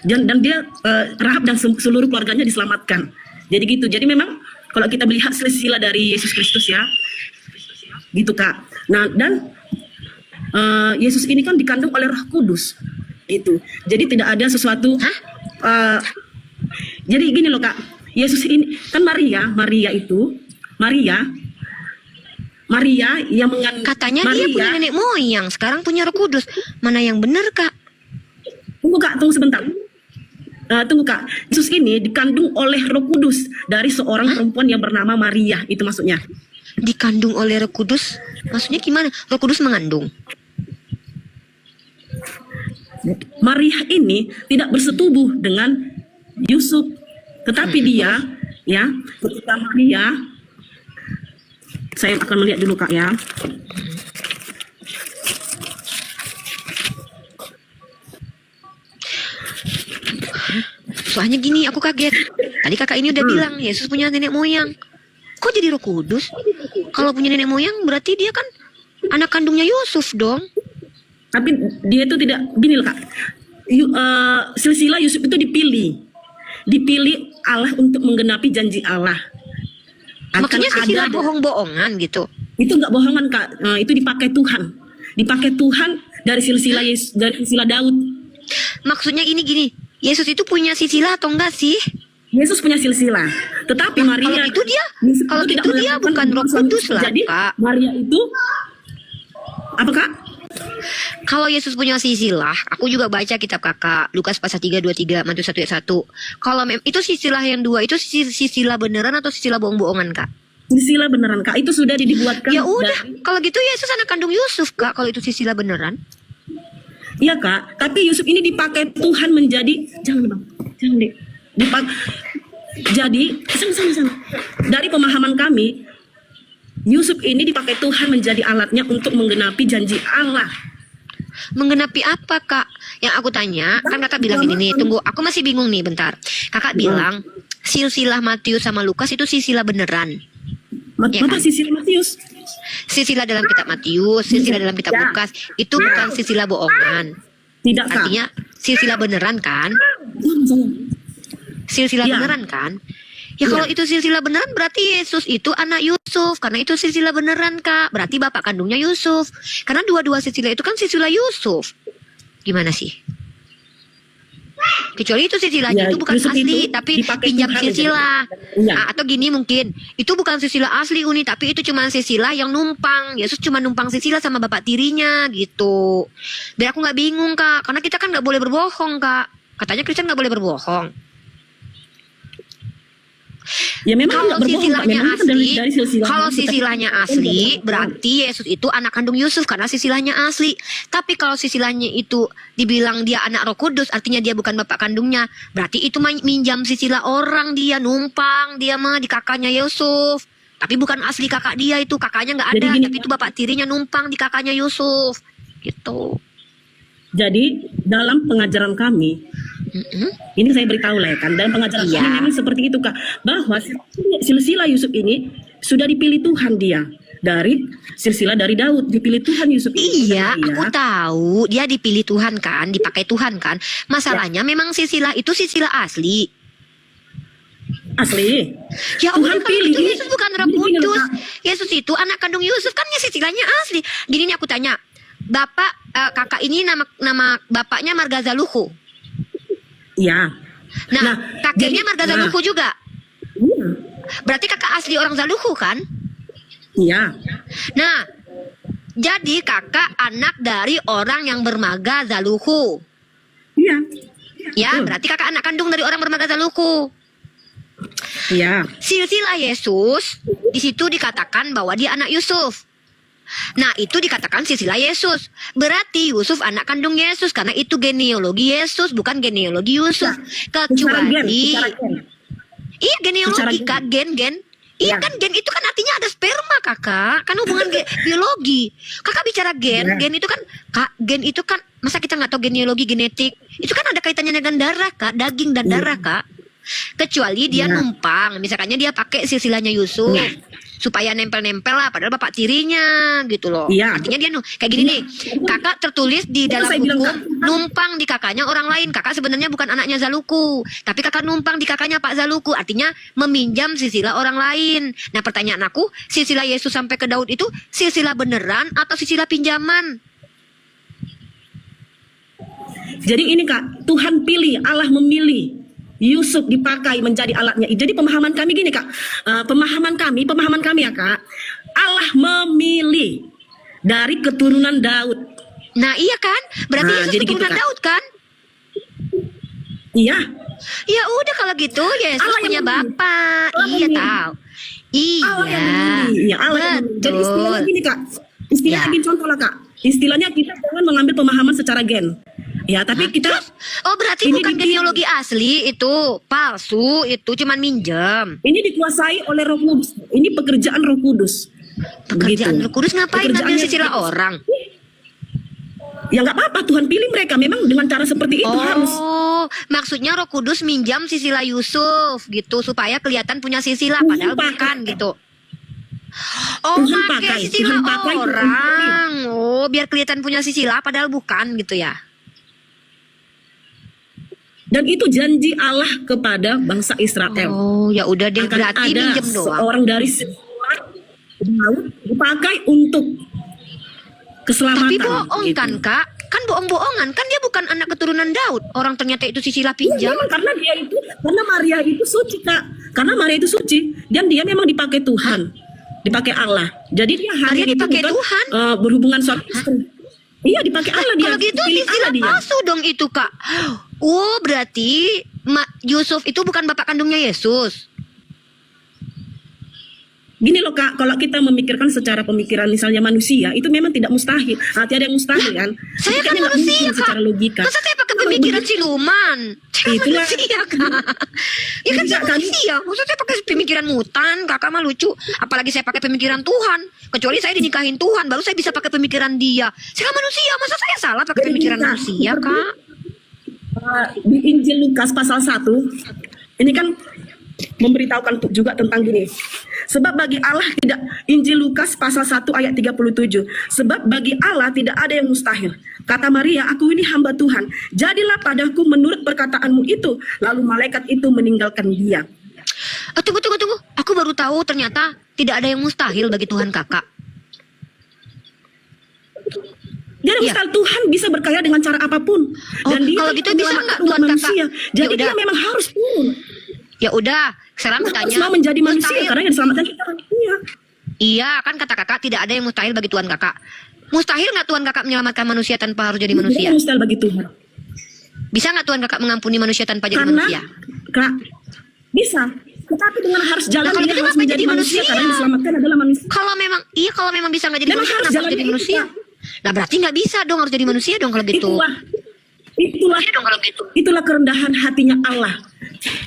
dan dia Rahab dan seluruh keluarganya diselamatkan. Jadi gitu. Jadi memang kalau kita melihat silsilah dari Yesus Kristus ya, gitu Kak. Nah dan Yesus ini kan dikandung oleh Roh Kudus itu. Jadi tidak ada sesuatu. Jadi gini loh Kak, Yesus ini kan Maria yang mengandung. Katanya dia punya nenek moyang, sekarang punya Roh Kudus. Mana yang benar Kak? Tunggu sebentar. Tunggu Kak, Yesus ini dikandung oleh Roh Kudus dari seorang perempuan yang bernama Maria, itu maksudnya. Dikandung oleh Roh Kudus? Maksudnya gimana? Roh Kudus mengandung? Maria ini tidak bersetubuh dengan Yusuf, tetapi dia, ya, ketika Maria, saya akan melihat dulu Kak ya. Soalnya gini, aku kaget. Tadi kakak ini udah bilang Yesus punya nenek moyang. Kok jadi Roh Kudus? Kalau punya nenek moyang berarti dia kan anak kandungnya Yusuf dong. Tapi dia itu tidak, gini loh Kak. Silsilah Yusuf itu dipilih Allah untuk menggenapi janji Allah. Maksudnya silsilah bohong-bohongan gitu. Itu nggak bohongan Kak. Itu dipakai Tuhan dari silsilah Daud. Maksudnya gini. Yesus itu punya silsilah atau enggak sih? Yesus punya silsilah. Tetapi Maria kalau itu dia bukan Roh Kudus lah, jadi, Kak. Maria itu apa Kak? Kalau Yesus punya silsilah, aku juga baca kitab kakak Lukas pasal 3:23, Matius 1:1. Kalau itu silsilah yang dua, itu silsilah beneran atau silsilah bohong-bohongan Kak? Silsilah beneran Kak, itu sudah dibuatkan. Ya udah, kalau gitu Yesus anak kandung Yusuf Kak, kalau itu silsilah beneran. Iya Kak, tapi Yusuf ini dipakai Tuhan menjadi, jangan deh, jadi sama. Dari pemahaman kami, Yusuf ini dipakai Tuhan menjadi alatnya untuk menggenapi janji Allah. Menggenapi apa Kak? Yang aku tanya, kan kakak bilang ini nih, tunggu, aku masih bingung nih, bentar. Kakak bilang silsilah Matius sama Lukas itu silsilah beneran. Ya kan? Silsilah Matius? Silsilah dalam kitab Matius, silsilah dalam kitab Lukas, itu bukan silsilah bohongan. Tidak Kak. Artinya silsilah beneran kan? Silsilah beneran kan? Ya kalau itu silsilah beneran berarti Yesus itu anak Yusuf. Karena itu silsilah beneran Kak. Berarti bapak kandungnya Yusuf. Karena dua-dua silsilah itu kan silsilah Yusuf. Gimana sih? Kecuali itu silsilahnya itu bukan Yusuf asli, itu tapi pinjam silsilah. Atau gini mungkin, itu bukan silsilah asli Uni, tapi itu cuma silsilah yang numpang. Yesus cuma numpang silsilah sama bapak tirinya gitu. Biar aku nggak bingung Kak, karena kita kan nggak boleh berbohong Kak. Katanya Kristen nggak boleh berbohong. Ya memang kalau silsilahnya asli, kalau silsilah silsilahnya asli, berarti Yesus itu anak kandung Yusuf karena silsilahnya asli. Tapi kalau silsilahnya itu dibilang dia anak Roh Kudus, artinya dia bukan bapak kandungnya, berarti itu minjam silsilah orang, dia numpang, dia mah di kakaknya Yusuf. Tapi bukan asli kakak dia itu, kakaknya nggak ada, tapi itu bapak tirinya numpang di kakaknya Yusuf, gitu. Jadi dalam pengajaran kami, ini saya beritahu lah ya kan, dalam pengajaran kami memang seperti itu Kak, bahwa silsilah Yusuf ini sudah dipilih Tuhan dia. Dari silsilah dari Daud dipilih Tuhan Yusuf ini. Iya, aku tahu dia dipilih Tuhan kan, dipakai Tuhan kan. Masalahnya memang silsilah itu silsilah asli. Asli. Ya Tuhan udah, pilih. itu Yesus bukan Roh Kudus. Yesus itu anak kandung Yusuf kan ya silsilahnya asli. Gini nih aku tanya, bapak kakak ini nama bapaknya Margazaluhu. Iya. Nah kakeknya Margazaluhu juga. Iya. Berarti kakak asli orang Zaluhu kan? Iya. Nah, jadi kakak anak dari orang yang bermarga Zaluhu. Iya. Ya, berarti kakak anak kandung dari orang bermarga Zaluhu. Iya. Silsilah Yesus di situ dikatakan bahwa dia anak Yusuf. Nah, itu dikatakan silsilah Yesus. Berarti Yusuf anak kandung Yesus karena itu genealogi Yesus bukan genealogi Yusuf. Kecuali Iya, genealogi, Secara Kak, gen. Iya Ya. kan, gen itu kan artinya ada sperma, Kakak. Kan hubungan biologi. Kakak bicara gen, Ya. gen itu kan, Kak, gen itu kan, masa kita nggak tahu genealogi, genetik? Itu kan ada kaitannya dengan darah, Kak, daging dan darah, Kak. Kecuali dia Ya. numpang, misalkannya dia pakai silsilahnya Yusuf. Ya. Supaya nempel-nempel lah, padahal bapak tirinya gitu loh. Iya. Artinya dia kayak gini nih, kakak tertulis di Itu dalam saya bilang, hukum Kak. numpang di kakaknya orang lain. Kakak sebenarnya bukan anaknya Zaluku, tapi kakak numpang di kakaknya Pak Zaluku, artinya meminjam silsilah orang lain. Nah pertanyaan aku, silsilah Yesus sampai ke Daud itu silsilah beneran atau silsilah pinjaman? Jadi ini Kak, Tuhan pilih, Allah memilih Yusuf dipakai menjadi alatnya. Jadi pemahaman kami gini Kak, pemahaman kami ya Kak, Allah memilih dari keturunan Daud. Nah iya kan, berarti Nah, Yesus jadi gitu, keturunan Kak. Daud kan? Iya, Ya udah kalau gitu Yesus Allah yang punya memilih. bapak. Allah Iya memilih. tahu. Allah yang Iya. memilih. Iya, Allah yang memilih. Jadi istilahnya Betul. gini Kak, istilahnya Ya. gini contoh lah Kak. Istilahnya kita jangan mengambil pemahaman secara gen. Ya, tapi kita Oh berarti Ini bukan dipilih. genealogi asli itu palsu, itu cuma minjem. ini dikuasai oleh Roh Kudus. Ini pekerjaan Roh Kudus. Pekerjaan Begitu. Roh Kudus ngapain ngambil Pekerjaannya silsilah gitu. orang? Ya nggak apa-apa, Tuhan pilih mereka. Memang dengan cara seperti itu harus. Oh, maksudnya Roh Kudus minjam silsilah Yusuf gitu supaya kelihatan punya silsilah Tuhan padahal pakai. bukan gitu. Oh, Tuhan pakai pakai, silsilah Tuhan pakai, Tuhan orang. Oh, biar kelihatan punya silsilah padahal bukan gitu ya. Dan itu janji Allah kepada bangsa Israel. Oh, ya udah deh Akan berarti ada minjem doang. seorang dari Daud dipakai untuk keselamatan. Tapi bohong gitu. kan, Kak? Kan bohong-bohongan. Kan dia bukan anak keturunan Daud. Orang ternyata itu silsilah Ya, pinjam. memang karena karena Maria itu suci Kak. Karena Maria itu suci dan dia memang dipakai Tuhan, dipakai Allah. Jadi dia hanya Maria dipakai bukan, Tuhan? berhubungan suami istri. Iya dipakai Allah dia. Kalau gitu Pilih silsilah Allah dia. palsu dong itu, Kak. Oh, berarti Yusuf itu bukan bapak kandungnya Yesus. Gini loh Kak, kalau kita memikirkan secara pemikiran misalnya manusia, itu memang tidak mustahil. Tiada yang mustahil kan. Saya kan Makanya nggak manusia, mungkin Kak. secara logika. Masa saya pakai pemikiran siluman? Saya kan Itulah. manusia, Kak. Ya kan saya Enggak, kan? manusia. Maksudnya saya pakai pemikiran mutan, Kakak mah lucu. Apalagi saya pakai pemikiran Tuhan. Kecuali saya dinikahin Tuhan, baru saya bisa pakai pemikiran dia. Saya kan manusia, masa saya salah pakai pemikiran Kak, manusia, Kak? Di Injil Lukas pasal 1 ini kan memberitahukan juga tentang gini. Sebab bagi Allah tidak, Injil Lukas pasal 1 ayat 37. Sebab bagi Allah tidak ada yang mustahil. Kata Maria, aku ini hamba Tuhan. Jadilah padaku menurut perkataanmu itu. Lalu malaikat itu meninggalkan dia. Tunggu. Aku baru tahu ternyata tidak ada yang mustahil bagi Tuhan Kakak. Jadi Iya. mustahil Tuhan bisa berkaya dengan cara apapun. Oh, Dan dia kalau gitu bisa menyelamatkan nggak umat Tuhan Kakak? manusia. Jadi Ya dia udah. memang harus turun. Ya udah, sekarang Harus tanya. mau menjadi manusia mustahil. karena yang diselamatkan kita manusia. Iya, kan kata Kakak tidak ada yang mustahil bagi Tuhan Kakak. Mustahil nggak Tuhan Kakak menyelamatkan manusia tanpa harus jadi manusia? Tidak mustahil bagi Tuhan. Bisa nggak Tuhan Kakak mengampuni manusia tanpa jadi Karena manusia? Kak, bisa. Tetapi dengan harus jalan Nah, kalau dia gitu harus kenapa menjadi jadi manusia. manusia? Karena yang diselamatkan adalah manusia. Kalau memang bisa nggak jadi Memang manusia, harus kenapa harus jalannya jadi itu, manusia? Kak. Nah berarti nggak bisa dong, harus jadi manusia dong kalau gitu. Itulah kerendahan hatinya Allah.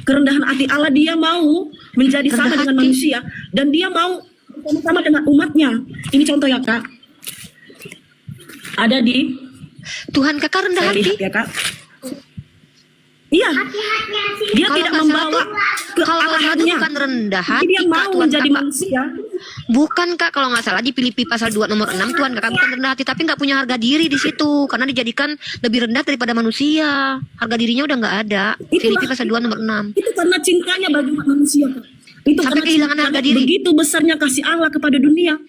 Kerendahan hati Allah, dia mau menjadi sama Rendah dengan hati. manusia dan dia mau sama dengan umatnya. Ini contoh ya Kak. Ada di Tuhan Kakak rendah saya hati. lihat ya Kak. Iya. Dia Kalau tidak nggak salah membawa tuh, kalau nggak salah tuh kealahannya. bukan rendah hati, Dia Kak, mau Tuhan menjadi Kakak. manusia. Bukan Kak, kalau nggak salah di Filipi pasal 2 nomor 6 Tuhan Kakak bukan rendah hati, tapi nggak punya harga diri di situ karena dijadikan lebih rendah daripada manusia. Harga dirinya udah nggak ada. Itulah. Filipi pasal 2 nomor 6. Itu karena cintanya bagi umat manusia Kak. Itu Sampai karena kehilangan karena harga diri. Begitu besarnya kasih Allah kepada dunia.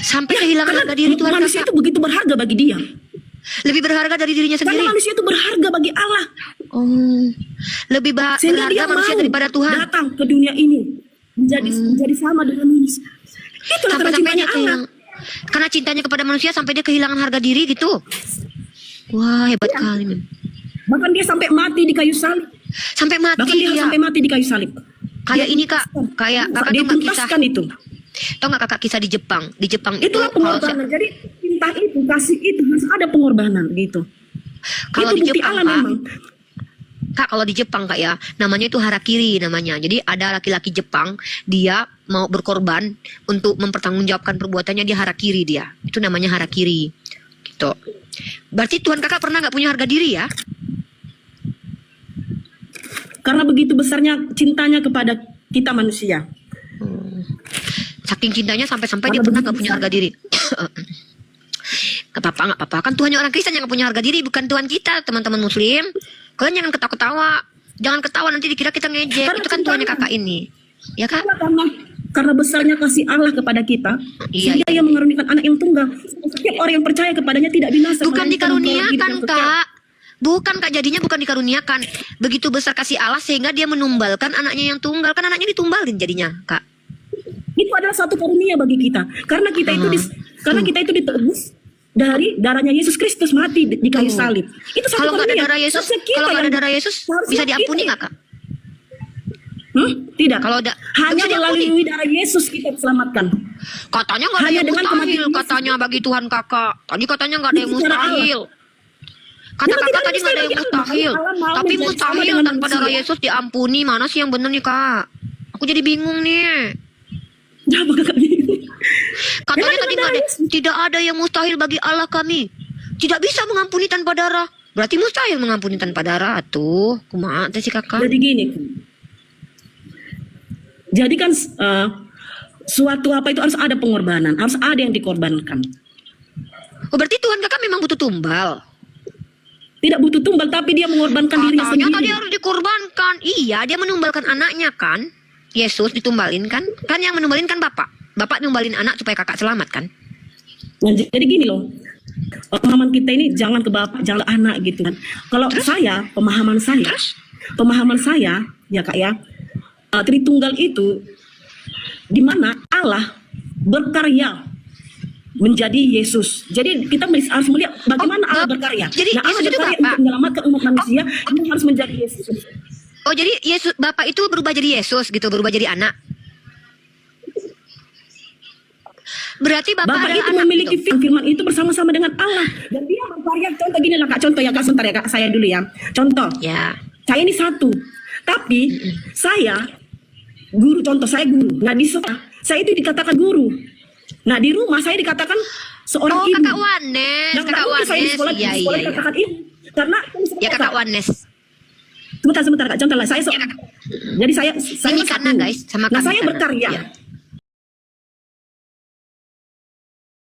Sampai kehilangan Karena harga diri Tuhan manusia Kakak. itu begitu berharga bagi dia. Lebih berharga dari dirinya Karena sendiri. manusia itu berharga bagi Allah. Oh, lebih Sehingga dia berharga manusia mau daripada Tuhan. datang ke dunia ini menjadi sama dengan manusia. Itulah karena Sampai cintanya dia Allah. karena cintanya kepada manusia sampai dia kehilangan harga diri gitu. Wah, hebat Iya. kali. Mem. Bahkan dia sampai mati di kayu salib. Sampai mati Bahkan dia dia. sampai mati di kayu salib. Kayak ini Kak, kayak Kakak dia tuh nggak kisah. tuntaskan itu. Tau nggak Kakak kisah di Jepang? Di Jepang Itulah itu kalau pengorbanan. Jadi cinta itu, kasih itu harus ada pengorbanan gitu. Kalau Itu di bukti Jepang, Allah Kak. memang. Kak, kalau di Jepang Kak ya, namanya itu harakiri namanya. Jadi ada laki-laki Jepang, dia mau berkorban untuk mempertanggungjawabkan perbuatannya, dia harakiri dia. Itu namanya harakiri. Gitu. Berarti Tuhan Kakak pernah nggak punya harga diri ya? Karena begitu besarnya cintanya kepada kita manusia. Saking cintanya sampai-sampai dia pernah nggak punya harga diri. Gak apa-apa. Kan Tuhannya orang Kristen yang gak punya harga diri, bukan Tuhan kita, teman-teman Muslim. Kalian jangan ketawa-ketawa. Jangan ketawa nanti dikira kita ngejek. Itu kan Tuhannya Kakak ini. Ya Kak? Karena besarnya kasih Allah kepada kita, Iya, sehingga Ia mengaruniakan anak yang tunggal. Setiap orang yang percaya kepadanya tidak binasa. Bukan melainkan dikaruniakan memperoleh hidup yang kekal. Kak. Bukan Kak, jadinya bukan dikaruniakan. Begitu besar kasih Allah sehingga dia menumbalkan anaknya yang tunggal. Kan anaknya ditumbalin jadinya Kak. Itu adalah satu karunia bagi kita. Karena kita itu ditebus dari darahnya Yesus Kristus mati di kayu salib. Itu satu Kalau nggak ada karunia. darah Yesus, Seharusnya bisa diampuni nggak Kak? Tidak. Kalau hanya bisa diampuni. melalui darah Yesus kita diselamatkan. Katanya nggak ada Hanya yang dengan mustahil kematian katanya bagi Tuhan Kakak. Tadi katanya nggak ada yang Itu cara mustahil. Kata Memang Kakak tidak tadi nggak ada yang mustahil bagi mustahil. Allah mau Tapi menjadi sama mustahil dengan tanpa darah manusia. Yesus diampuni. Mana sih yang benar nih Kak? Aku jadi bingung nih. Apa kakak bingung? Katanya Memang tadi dengan nggak ada, darah Yesus. tidak ada yang mustahil bagi Allah kami. Tidak bisa mengampuni tanpa darah. Berarti mustahil mengampuni tanpa darah tuh. Kumaha teh si Kakak? Jadi gini. Jadi kan suatu apa itu harus ada pengorbanan, harus ada yang dikorbankan. Oh, berarti Tuhan Kakak memang butuh tumbal. Tidak butuh tumbal, tapi dia mengorbankan dirinya Katanya tadi sendiri. harus dikorbankan. Iya, dia menumbalkan anaknya kan. Yesus ditumbalin kan. Kan yang menumbalin kan Bapak. Bapak numbalin anak supaya Kakak selamat kan. Nah, jadi gini loh. Pemahaman kita ini jangan ke bapak, jangan ke anak gitu kan. Kalau saya, pemahaman saya ya Kak ya, Tritunggal itu di mana Allah berkarya menjadi Yesus. Jadi kita harus melihat bagaimana Allah berkarya. Jadi nah, Allah Yesus itu berkarya Bapak. untuk menyelamatkan umat manusia, dia harus menjadi Yesus. Oh, jadi Yesus Bapak itu berubah jadi Yesus gitu, berubah jadi anak. Berarti Bapak adalah itu anak memiliki gitu. firman itu bersama-sama dengan Allah. Dan dia berkarya, contoh gini lah Kak, contoh ya Kak, sebentar ya Kak, saya dulu ya. Contoh, Ya. saya ini satu, tapi saya guru, contoh saya guru. Nah di sekolah, saya itu dikatakan guru. Nah di rumah saya dikatakan seorang Oh, ibu. Kakak Wanes, Nah, Kakak mungkin saya di Wanes. sekolah, Iya, dikatakan ibu. Karena Ya Kakak Wanes. sebentar Kak, contoh lah saya jadi saya Ini karena satu. guys, sama Nah kami saya karena. berkarya. Ya.